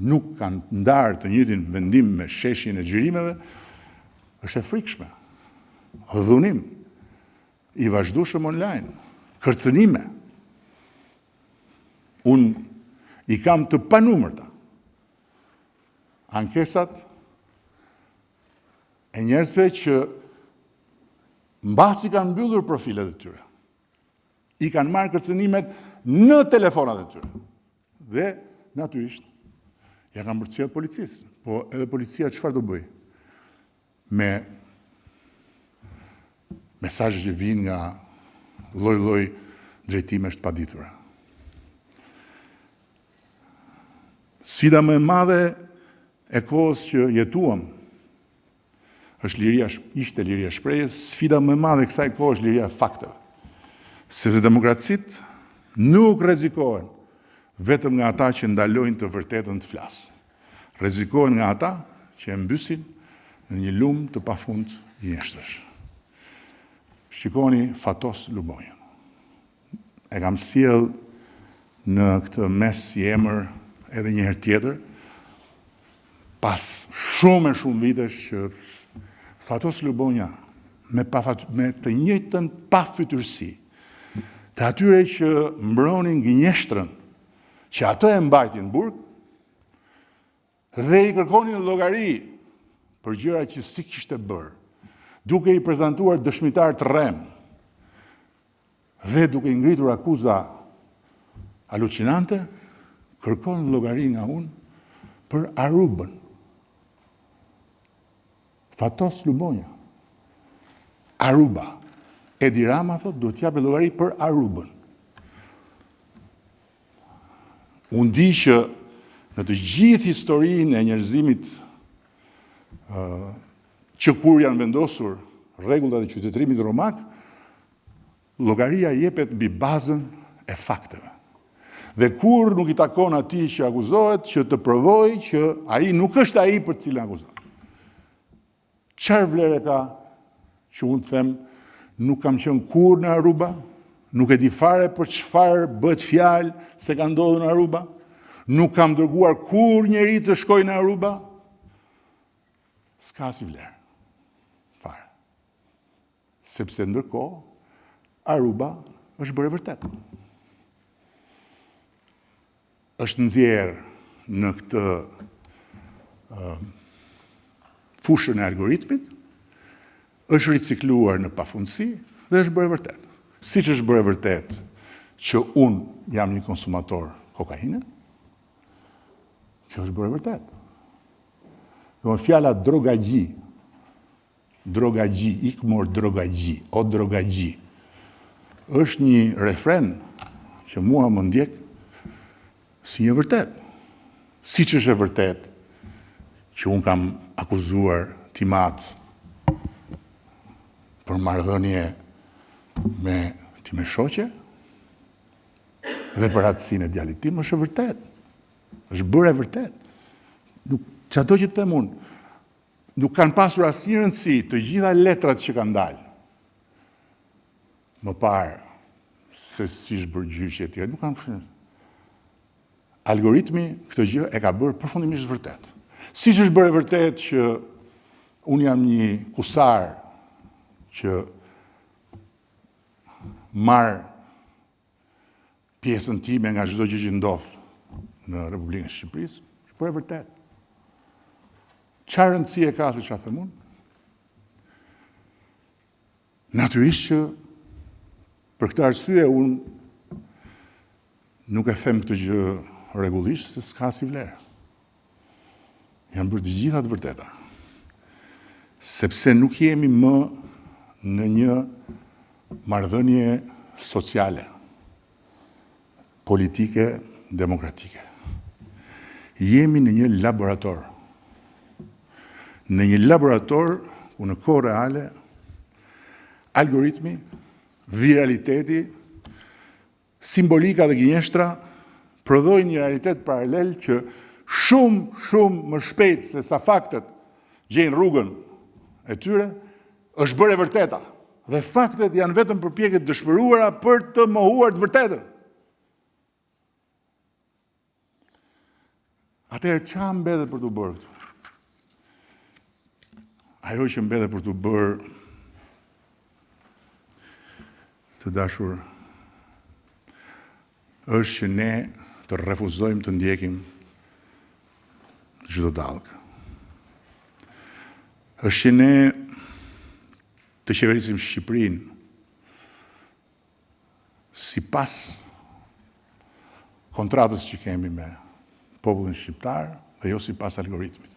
nuk kanë ndarë të njëjtin vendim me sheshin e xhirimeve, është e frikshme. Dhunim i vazhdueshëm online, kërcënime. Unë i kam të panumërta ankesat e njerëzve që mbasi kanë mbyllur profilet e tyre, i kanë marrë kërcënimet në telefonat e tyre. Dhe, natyrisht, ja kanë përcjell policisë. Po edhe policia çfarë do bëj? Me mesazhe që vijnë nga lloj-lloj drejtimesh të paditura. Sfida më e madhe e kohës që jetuam ishte liria e shprehjes, sfida më e madhe e kësaj kohë është liria e fakteve. Sepse demokracitë nuk rrezikohen vetëm nga ata që ndalojnë të vërtetën të flasë. Rrezikohen nga ata që e mbysin në një lumë të pafund gënjeshtërsh. Shikoni Fatos Lubonjën. E kam sjell në këtë mes si emër edhe një herë tjetër, pas shumë e shumë vitesh që Fatos Lubonja me të njëjtën pafytyrësi të atyre që mbronin gënjeshtrën, që atë e mbajtin burg, dhe i kërkonin llogari për gjëra që si kishte bërë, duke i prezantuar dëshmitar të rrem dhe duke i ngritur akuza alucinante, kërkon llogari nga unë për Arubën. Fatos Lubonja. Aruba. Edi Rama thot, duhet t'japë llogari për Arubën. Unë di që në të gjithë historinë e njerëzimit që kur janë vendosur rregullat e qytetërimit romak, llogaria jepet mbi bazën e fakteve. Dhe kur nuk i takon atij që akuzohet që të provojë që ai nuk është ai për cilën akuzohet. Çfarë vlerë ka që unë them nuk kam qenë kur në Aruba, nuk e di fare për çfarë bëhet fjalë se ka ndodhur në Aruba, nuk kam dërguar kur njeri të shkojë në Aruba, s'ka si vlerë. Fare. Sepse ndërkohë, Aruba është bërë vërtet. Është nxjerrë në këtë fushën e algoritmit, është ricikluar në pafundësi dhe është bërë vërtet. Siç është bërë vërtet që unë jam një konsumator kokaine, kjo është bërë vërtet. Dhe fjala drogagji, ikmor drogagji, o drogagji, është një refren që mua më ndjek si një vërtet. Siç është e vërtet që unë kam akuzuar Timat për marrëdhënie me time shoqe dhe për atësinë e djalit tim, është e vërtet. Është bërë e vërtet. Çdo që të them unë, nuk kanë pasur asnjë rëndësi të gjitha letrat që kanë dalë më parë se si është bërë gjyqi e tjerë, nuk kanë rëndësi. Algoritmi këtë gjë e ka bërë përfundimisht vërtet. Siç është bërë vërtet që unë jam një kusar që marr pjesën time nga çdo gjë që ndodh në Republikën e Shqipërisë, është bërë vërtet. Çfarë rëndësie ka se çfarë them unë? Natyrisht që për këtë arsye unë nuk e them këtë gjë rregullisht, se s'ka si vlerë. Janë bërë të gjitha të vërteta. Sepse nuk jemi më në një marrëdhënie sociale, politike, demokratike. Jemi në një laborator. Në një laborator ku në kohë reale algoritmi, viraliteti, simbolika dhe gënjeshtra prodhojnë një realitet paralel që shumë më shpejt se sa faktet gjejnë rrugën e tyre, është bërë e vërteta. Dhe faktet janë vetëm përpjekje të dëshpëruara për të mohuar të vërtetën. Atëherë ç'a mbetet për të bërë këtu? Ajo që mbetet për të bërë, të dashur, është që ne të refuzojmë të ndjekim çdo dallgë. Është që ne të qeverisim Shqipërinë sipas kontratës që kemi me popullin shqiptar dhe jo sipas algoritmit.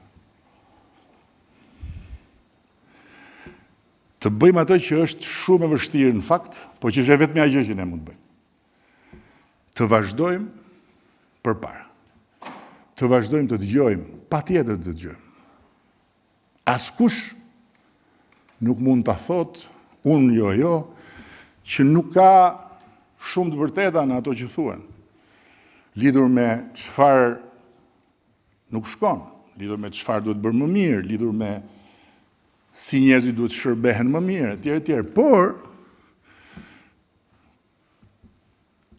Të bëjmë ato që është shumë e vështirë në fakt, po që është e vetmja gjë që ne mund të bëjmë. Të vazhdojmë përpara. të vazhdojmë të dëgjojmë, patjetër të dëgjojmë. Askush nuk mund të thotë, unë jo, që nuk ka shumë të vërteta në ato që thuen. Lidhur me çfarë nuk shkon, lidhur me çfarë duhet bërë më mirë, lidhur me si njerëzit duhet shërbehen më mirë, etj. Por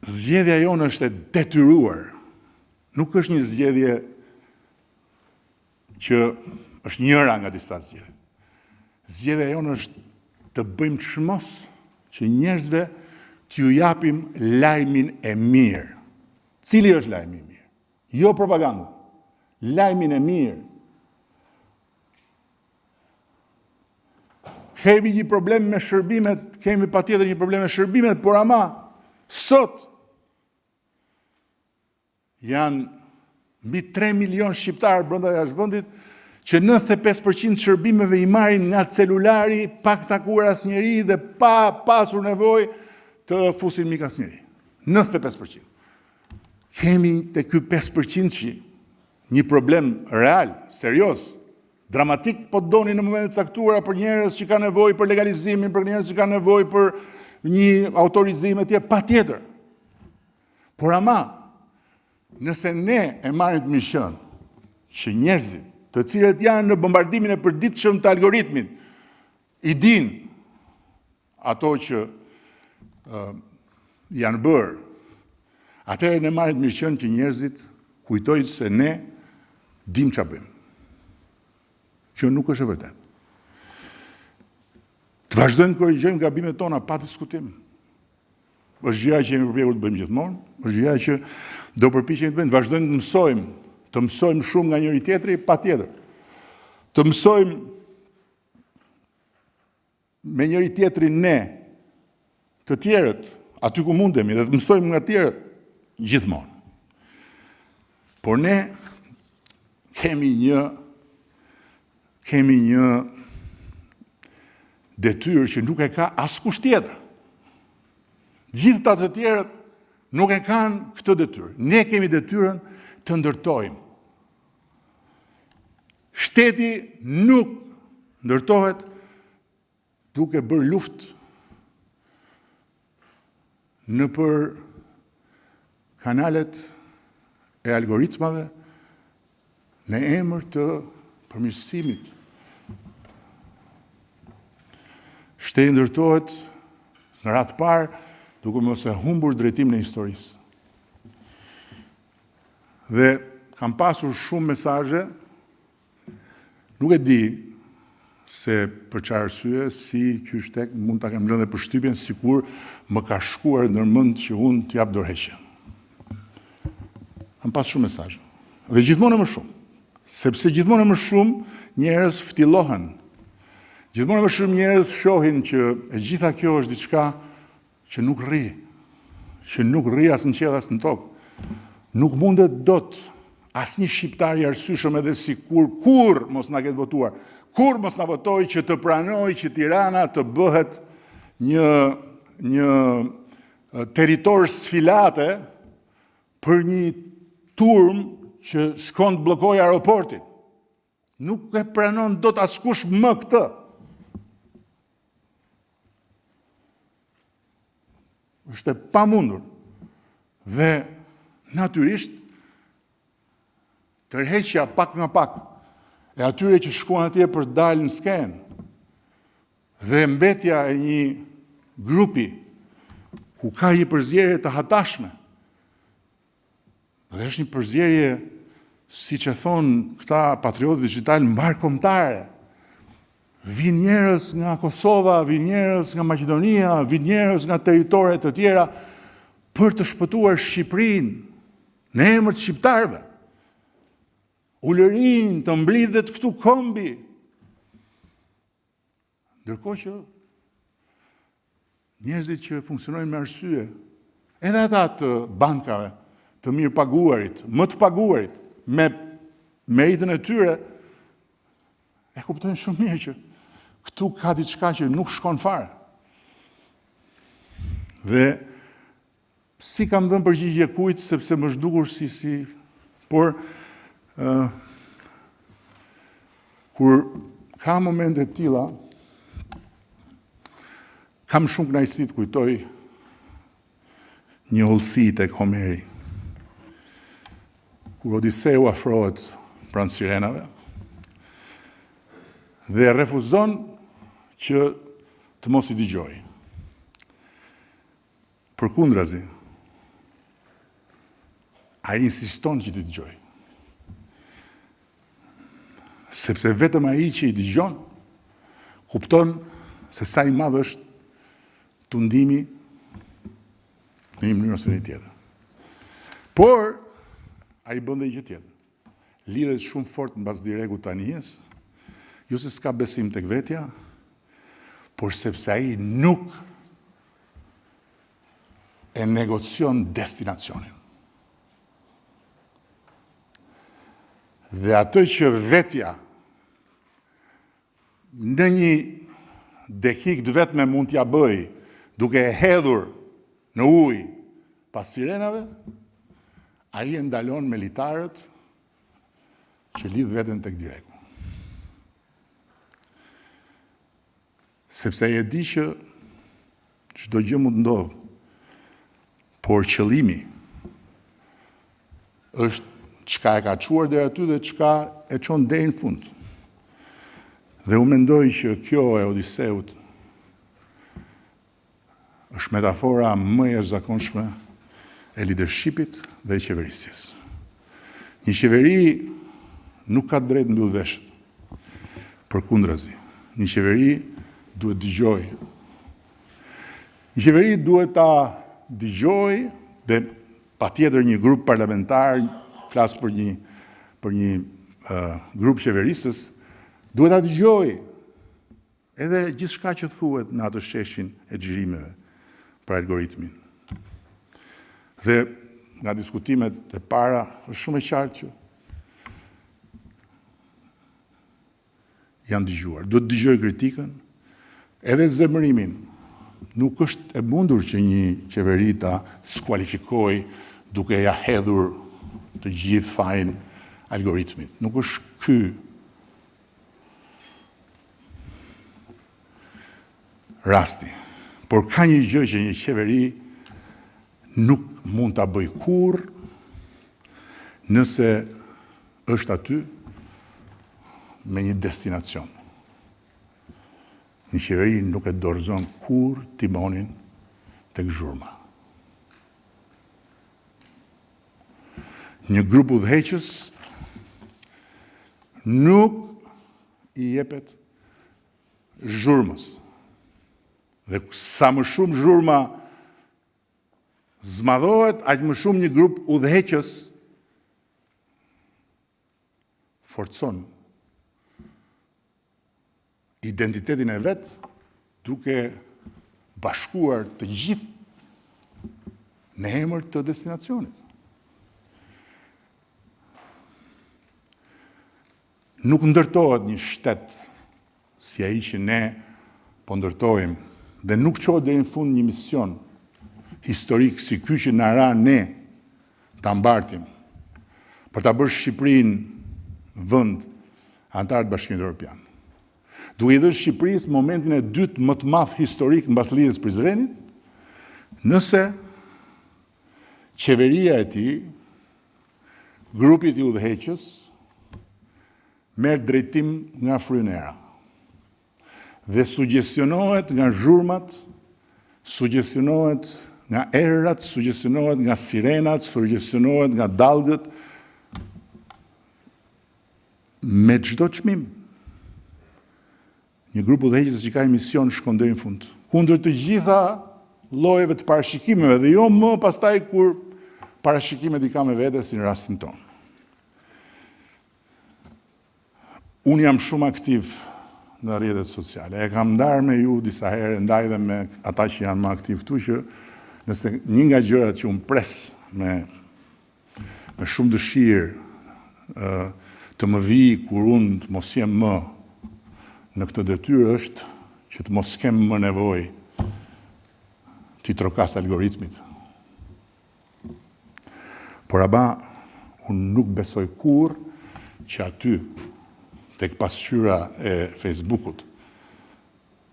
zgjedhja jonë është e detyruar. Nuk është një zgjedhje që është njëra nga disa zgjedhje. Zgjedhja jonë është të bëjmë çmos që njerëzve t'ju japim lajmin e mirë. Cili është lajmi i mirë? Jo propaganda. Lajmin e mirë. Kemi një problem me shërbimet, kemi patjetër një problem me shërbimet, por ama sot janë mbi 3 milion shqiptarë brenda jashtëvendit që 95% shërbimeve i marrin nga celulari, pa takuar asnjëri dhe pa pasur nevojë të fusin mik asnjëri. 95%. Kemi te ky 5% që një problem real, serioz, dramatik, po doni në momentet caktuara për njerëz që kanë nevojë për legalizimin, për njerëz që kanë nevojë për një autorizim etj, patjetër. Por ama, nëse ne e marrim të mishën që njerëzit, të cilët janë në bombardimin e përditshëm të algoritmit, i dinë ato që janë bërë, atëherë ne marrim të mishën që njerëzit kujtojnë se ne dim çfarë bëjmë. Që nuk është e vërtet. Të vazhdojmë të korrigjojmë gabimet tona pa diskutim. Është gjëja që jemi përpjekur të bëjmë gjithmonë, është gjëja që do përpiqemi të bëjmë, vazhdojmë të mësojmë shumë nga njëri tjetri, patjetër. Të mësojmë me njëri tjetrin ne, të tjerët, aty ku mundemi, dhe të mësojmë nga tjerët gjithmonë. Por ne kemi një detyrë që nuk e ka askush tjetër. Gjithë të tjerët nuk e kanë këtë detyrë. Ne kemi detyrën të ndërtojmë. Shteti nuk ndërtohet duke bërë luftë nëpër kanalet e algoritmave në emër të përmirësimit. Shteti ndërtohet në radhë parë duke mos e humbur drejtimin e historisë. Dhe kam pasur shumë mesazhe, nuk e di se për çfarë arsye, si qysh tek mund ta kem lënë përshtypjen sikur më ka shkuar ndërmend që unë t'jap dorëheqje. Kam pas shumë mesazhe. Dhe gjithmonë më shumë, sepse gjithmonë më shumë njerëz ftillohen. Gjithmonë më shumë njerëz shohin që e gjitha kjo është diçka që nuk rri as në qiell as në tokë. Nuk mundet dot asnjë shqiptar i arsyeshëm edhe sikur kur mos na ketë votuar, kur mos na votoi që të pranoj që Tirana të bëhet një territor sfilate për një turm që shkon të bllokoj aeroportin. Nuk e pranon dot askush më këtë. Është e pamundur. Dhe natyrisht tërheqja pak nga pak e atyre që shkuan atje për të dalë në skenë dhe mbetja e një grupi ku ka një përzierje të hatashme. Dhe është një përzierje, siç e thon këta patriotë digital, mbarkombëtare. Vin njerëz nga Kosova, vin njerëz nga Maqedonia, vin njerëz nga territore të tjera për të shpëtuar Shqipërinë në emër të shqiptarëve. Ulërin të mblidhet këtu kombi. Ndërkohë që njerëzit që funksionojnë me arsye, edhe ata të bankave, të mirë paguarit, më të paguarit, me meritën e tyre, e kuptojnë shumë mirë që këtu ka diçka që nuk shkon fare. Dhe si kam dhënë përgjigje kujt, sepse më zhdukur si, por Kur ka momente tilla, kam shumë kënaqësi të kujtoj një ullësi tek Homeri. Kur Odiseu afrohet pranë sirenave dhe refuzon që të mos i dëgjoj. Përkundrazi, ai insiston që t'i dëgjoj. Sepse vetëm ai që i dëgjon kupton se sa i madh është tundimi në një mënyrë ose një tjetër. Por ai bën dhe gjë tjetër. Lidhet shumë fort mbas diregu të anijes, jo se s'ka besim tek vetja, por sepse ai nuk e negocion destinacionin. Dhe atë që vetja në një dekik të vetme mund t'ja bëj duke e hedhur në ujë pas sirenave, ai e ndalon me litarët që lidh veten tek diregu. Sepse ai e di që çdo gjë mund ndodh, por qëllimi është çka e ka çuar deri aty dhe çka e çon deri në fund. Dhe u mendoj që kjo e Odiseut është metafora më e jashtëzakonshme e leadershipit dhe e qeverisjes. Një qeveri nuk ka drejt mbyll veshët. Përkundrazi, një qeveri duhet dëgjoj. Një qeveri duhet ta dëgjoj dhe patjetër një grup parlamentar, flas për një grup qeverisës, duhet ta dëgjoj edhe gjithçka që thuhet në atë sheshin e xhirimeve për algoritmin. Dhe nga diskutimet e para është shumë e qartë që janë dëgjuar. Duhet të dëgjoj kritikën, edhe zemërimin. Nuk është e mundur që një qeveri ta skualifikoj duke ja hedhur të gjithë fajin algoritmit. Nuk është ky rasti. Por ka një gjë që një qeveri nuk mund ta bëj kurrë nëse është aty me një destinacion. Një qeveri nuk e dorëzon kurrë timonin tek zhurma. Një grup udhëheqës nuk i jepet zhurmës. Dhe sa më shumë zhurma zmadhohet, aq më shumë një grup udhëheqës forcon identitetin e vet duke bashkuar të gjithë në emër të destinacionit. Nuk ndërtohet një shtet si ai që ne po ndërtojmë dhe nuk çohet deri në fund një mision historik si ky që na ra ne ta mbartim për ta bërë Shqipërinë vend antar të Bashkimit Evropian. Duke i dhënë Shqipërisë momentin e dytë më të madh historik mbas lidhjes Prizrenit, nëse qeveria e tij, grupi i udhëheqës, merr drejtim nga frynera dhe sugjestionohet nga zhurmat, sugjestionohet nga errat, sugjestionohet nga sirenat, sugjestionohet nga dallgët, me çdo çmim. Një grup udhëheqës që ka mision shkon deri në fund, kundër të gjitha llojeve të parashikimeve dhe jo më pastaj kur parashikimet i ka me vete si në rastin tonë. Unë jam shumë aktiv në rrjetet sociale. E kam ndarë me ju disa herë, ndaj dhe me ata që janë më aktiv këtu, që nëse një nga gjërat që unë pres me shumë dëshirë të më vi kur unë të mos jem më në këtë detyrë është që të mos kem më nevojë t'i trokas algoritmit. Por aba, unë nuk besoj kurrë që aty, tek pasqyra e Facebookut,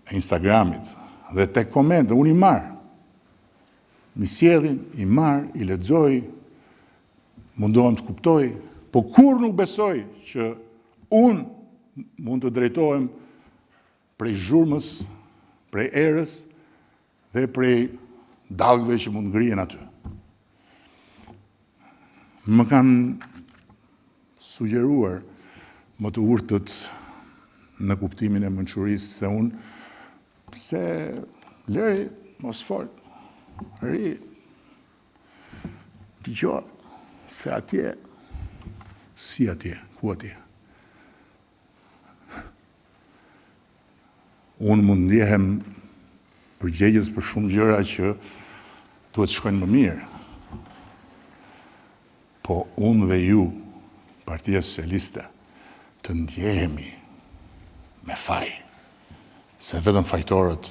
e Instagramit, dhe tek komente, unë i marë. Mi sjellin, i marë, i lexoj, mundohem të kuptoj, po kur nuk besoj që unë mund të drejtohem prej zhurmës, prej erës dhe prej dallgëve që mund ngrihen aty. Më kanë sugjeruar më të urtët në kuptimin e mençurisë se unë pse lëri mos fol. Ri dëgjoj se atje si atje, ku atje. Unë mund ndjehem përgjegjës për shumë gjëra që duhet shkojnë më mirë. Po unë dhe ju, Partia Socialiste, të ndjehemi me faj, se vetëm fajtorët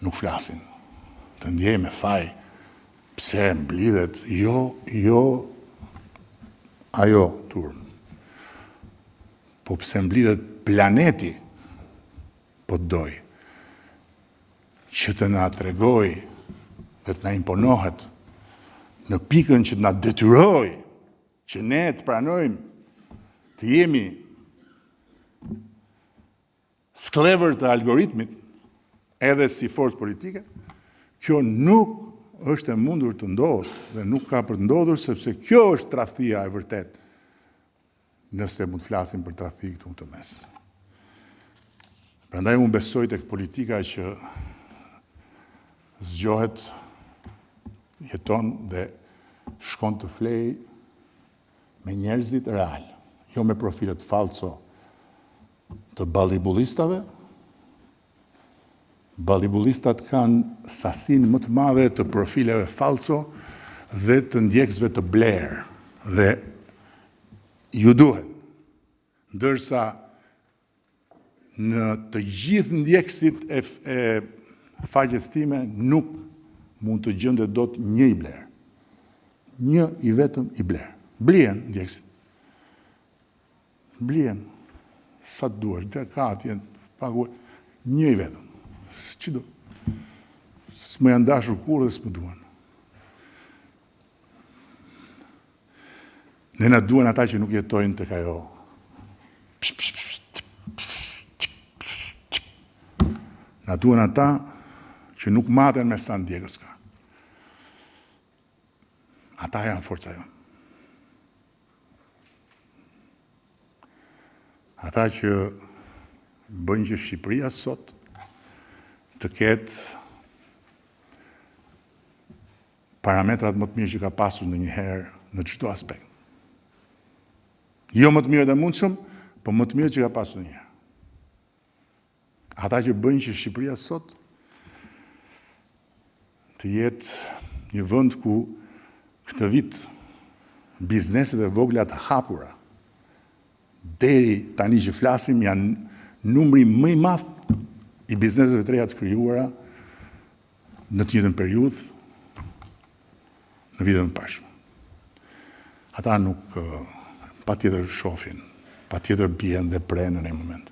nuk flasin. Të ndjehemi me faj, pse mblidhet, jo ajo turm. Po pse mblidhet planeti, po të doj, që të na tregoj dhe të na imponohet në pikën që të na detyroj që ne të pranojmë të jemi sklever të algoritmit edhe si forcë politike, kjo nuk është e mundur të ndodhë dhe nuk ka për të ndodhur sepse kjo është tradhtia e vërtet nëse mund të flasim për tradhti këtu të mes. Prandaj unë besoj tek politika që zgjohet, jeton dhe shkon të flej me njerëzit real, jo me profilet falso të ballibullistave. Ballibulistat kanë sasinë më të madhe të profileve falso dhe të ndjekësve të blerë dhe ju duhet, ndërsa në të gjithë ndjekësit e faqes time nuk mund të gjendet dot një i blerë. Një i vetëm i blerë. Blien ndjekësit. Blien sa të duash, dhe ka atje paguaj, një i vetëm. Që do? S'më janë dashur kur dhe s'më duan. Ne na duan ata që nuk jetojnë tek ajo. Na duan ata që nuk maten me sa ndjekës ka. Ata janë forca jonë. Ata që bëjnë që Shqipëria sot të ketë parametrat më të mirë që ka pasur ndonjëherë në çdo aspekt. Jo më të mirë dhe mundshëm, po më të mirë që ka pasur ndonjëherë. Ata që bëjnë që Shqipëria sot të jetë një vend ku këtë vit bizneset e vogla të hapura deri tani që flasim janë numri më i madh i bizneseve të reja të krijuara në të njëjtën periudhë në vitet më parshme. Ata nuk patjetër shohin, patjetër bien dhe prenë në një moment.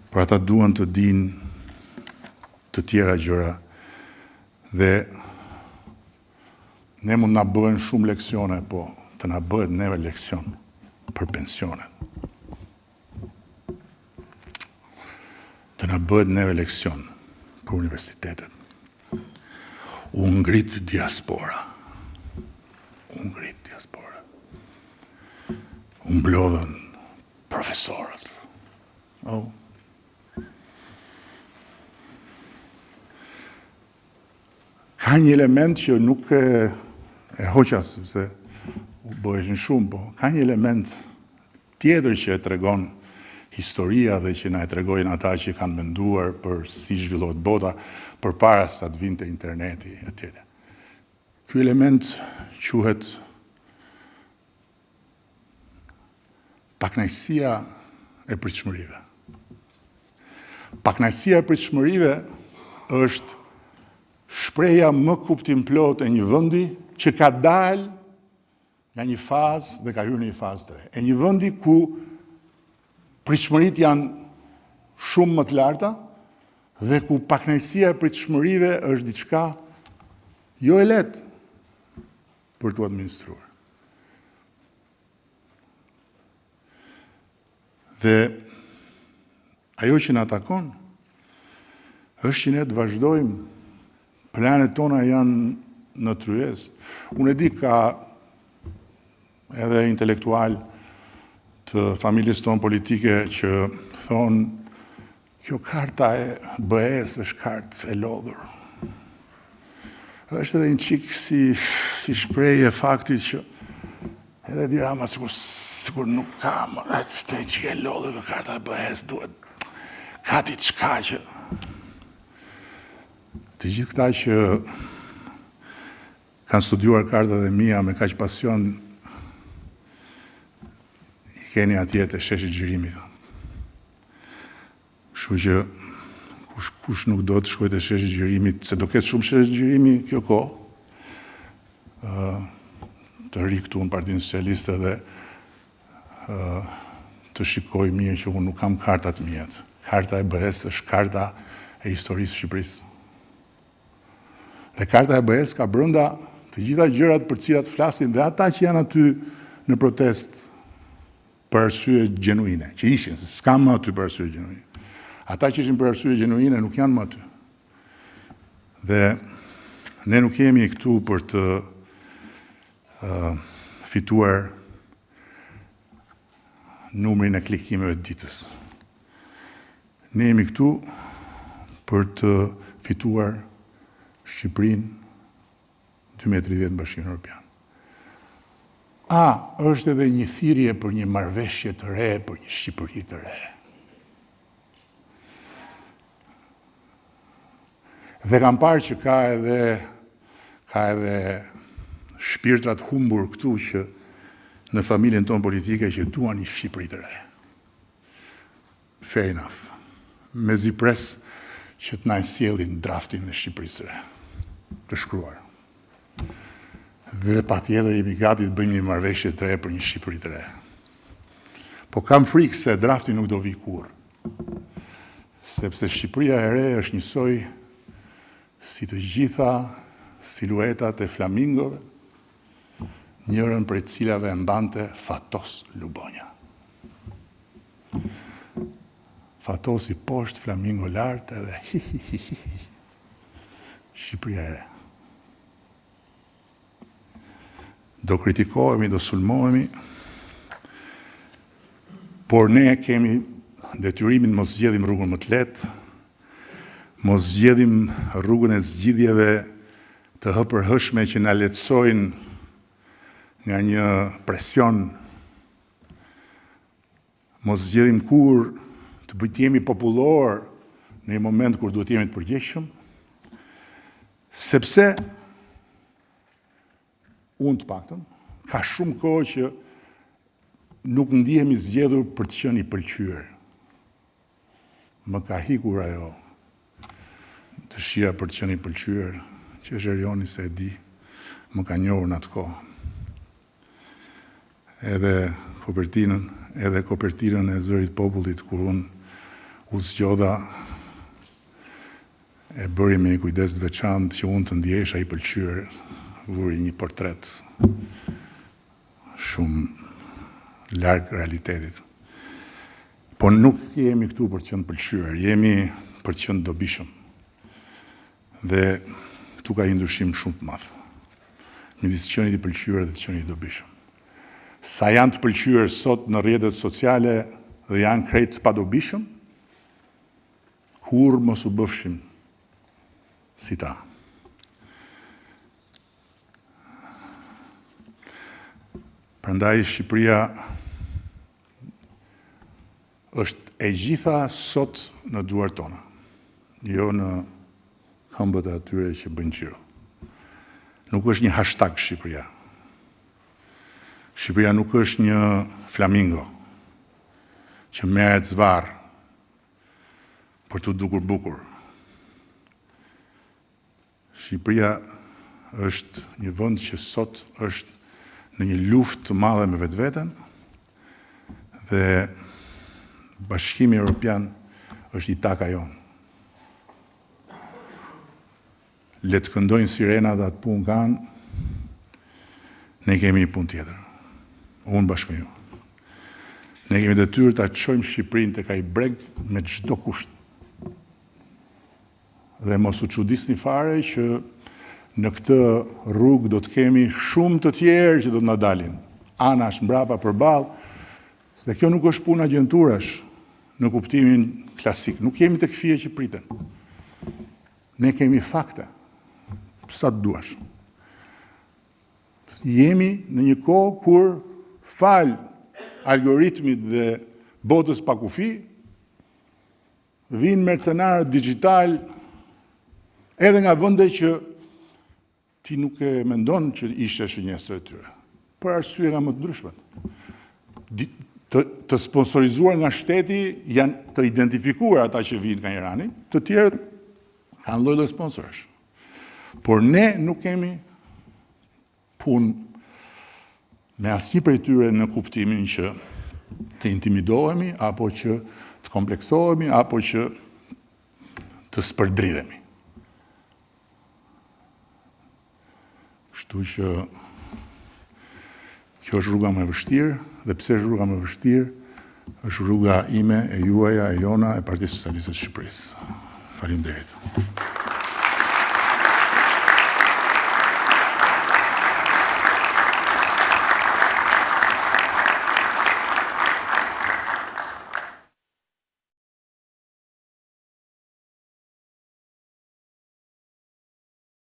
Por ata duan të dinë të tjera gjëra dhe ne mund na bëhen shumë leksione, po të na bëhet neve leksion për pensionet. Të na bëhet neve leksion për universitetet. U ngrit diaspora. U ngrit diaspora. U mblodhen profesorët. Oh. Ka një element që nuk e hoqa sepse u bëheshin shumë, po ka një element tjetër që e tregon historia dhe që na e tregojnë ata që kanë menduar për si zhvillohet bota përpara sa të vinte interneti etj. Ky element quhet pakënaqësia e pritshmërive. Pakënaqësia e pritshmërive është shpreha më kuptimplot e një vendi që ka dalë nga një fazë dhe ka hyrë në një fazë të re. E një vendi ku pritshmëritë janë shumë më të larta dhe ku pakënaqësia e pritshmërive është diçka jo e lehtë për t'u administruar. Dhe ajo që na takon është që ne të vazhdojmë, planet tona janë në tryezë. Unë e di ka edhe intelektual të familjes tonë politike që thonë kjo karta e BE-s është kartë e lodhur. Është edhe një qik si shprehje e faktit që edhe Edi Rama sikur nuk ka më është një qik e lodhur kjo karta e BE-s, duhet ka diçka që të gjithë këta që kanë studiuar kartat e mia me kaq pasion i keni atje te sheshi xhirimit. Kështu që kush nuk do të shkojë te sheshi xhirimit, se do ketë shumë sheshi xhirimi kjo kohë. Të ri këtu në Partinë Socialiste dhe të shikoj mirë që unë nuk kam kartat mia. Karta e BE-s është karta e historisë së Shqipërisë. Dhe karta e BE-s ka brenda të gjitha gjërat për cilat flasin dhe ata që janë aty në protest për arsye gjenuine, që ishin, se s'kam më aty për arsye gjenuine. Ata që ishin për arsye gjenuine nuk janë më aty. Dhe ne nuk jemi këtu për të fituar numrin e klikimeve të ditës. Ne jemi këtu për të fituar Shqipërinë 2030 në Bashkimin Evropian. Është edhe një thirrje për një marrëveshje të re, për një Shqipëri të re. Dhe kam parë që ka edhe shpirtrat humbur këtu që në familjen tonë politike që duan një Shqipëri të re. Fair enough. Mezi pres që të na sjellin draftin e Shqipërisë së re, të shkruar. Dhe patjetër jemi gati të bëjmë një marrëveshje të re për një Shqipëri të re. Po kam frikë se drafti nuk do vi kurrë. Sepse Shqipëria e re është njësoj si të gjitha siluetat e flamingove, njërën prej cilave e mbante Fatos Lubonja. Fatos i poshtë, flamingo lartë edhe Shqipëria e re. Do kritikohemi, do sulmohemi, por ne kemi detyrimin mos zgjedhim rrugën më të lehtë, mos zgjedhim rrugën e zgjidhjeve të hapërhëshme që na lehtësojnë nga një presion, mos zgjedhim kur të jemi popullor në një moment kur duhet jemi të përgjegjshëm, sepse unë të paktën, ka shumë kohë që nuk ndihemi zgjedhur për të qenë i pëlqyer. Më ka hikur ajo dëshira për të qenë i pëlqyer, që Zherioni se e di, më ka njohur në atë kohë. Edhe kopertinën e Zërit Popullit, kur unë u zgjodha, e bëri me një kujdes të veçantë që unë të ndjesha i pëlqyer, vuri një portret shumë larg realitetit. Po nuk jemi këtu për të qenë pëlqyer, jemi për të qenë dobishëm. Dhe këtu ka një ndryshim shumë të madh midis qenit i pëlqyer dhe të qenit i dobishëm. Sa janë të pëlqyer sot në rrjetet sociale dhe janë krejt pa dobishëm, kur mos u bëfshim si ta. Prandaj Shqipëria është e gjitha sot në duart tona, jo në këmbët e atyre që bëjnë qiro. Nuk është një hashtag Shqipëria. Shqipëria nuk është një flamingo që merret zvarr për të dukur bukur. Shqipëria është një vend që sot është në një luftë të madhe me vetveten, dhe Bashkimi Evropian është i taka jonë. Le të këndojnë sirenat dhe atë punë kanë, ne kemi një punë tjetër. Unë bashkë me ju. Ne kemi detyrë ta çojmë Shqipërinë tek ai breg me çdo kusht. Dhe mos u çudisni fare që në këtë rrugë do të kemi shumë të tjerë që do të na dalin. Anash mbrapa përballë, se kjo nuk është punë agjenturash në kuptimin klasik. Nuk jemi tek fije që priten. Ne kemi fakte. Sa të duash. Jemi në një kohë kur fal algoritmit dhe botës pa kufi, vinë mercenarët digital edhe nga vende që ti nuk e mendon që ishte shënjestër e tyre. Për arsye nga më të ndryshmet. Të sponsorizuar nga shteti janë të identifikuar ata që vinë nga Irani, të tjerët kanë lloj-lloj sponsorësh. Por ne nuk kemi punë me asnjë prej tyre në kuptimin që të intimidohemi, apo që të kompleksohemi, apo që të spërdridhemi. Kështu që kjo është rruga më e vështirë, dhe pse është rruga më e vështirë, është rruga ime, e juaja, e jona, e Partisë Socialiste të Shqipërisë. Faleminderit.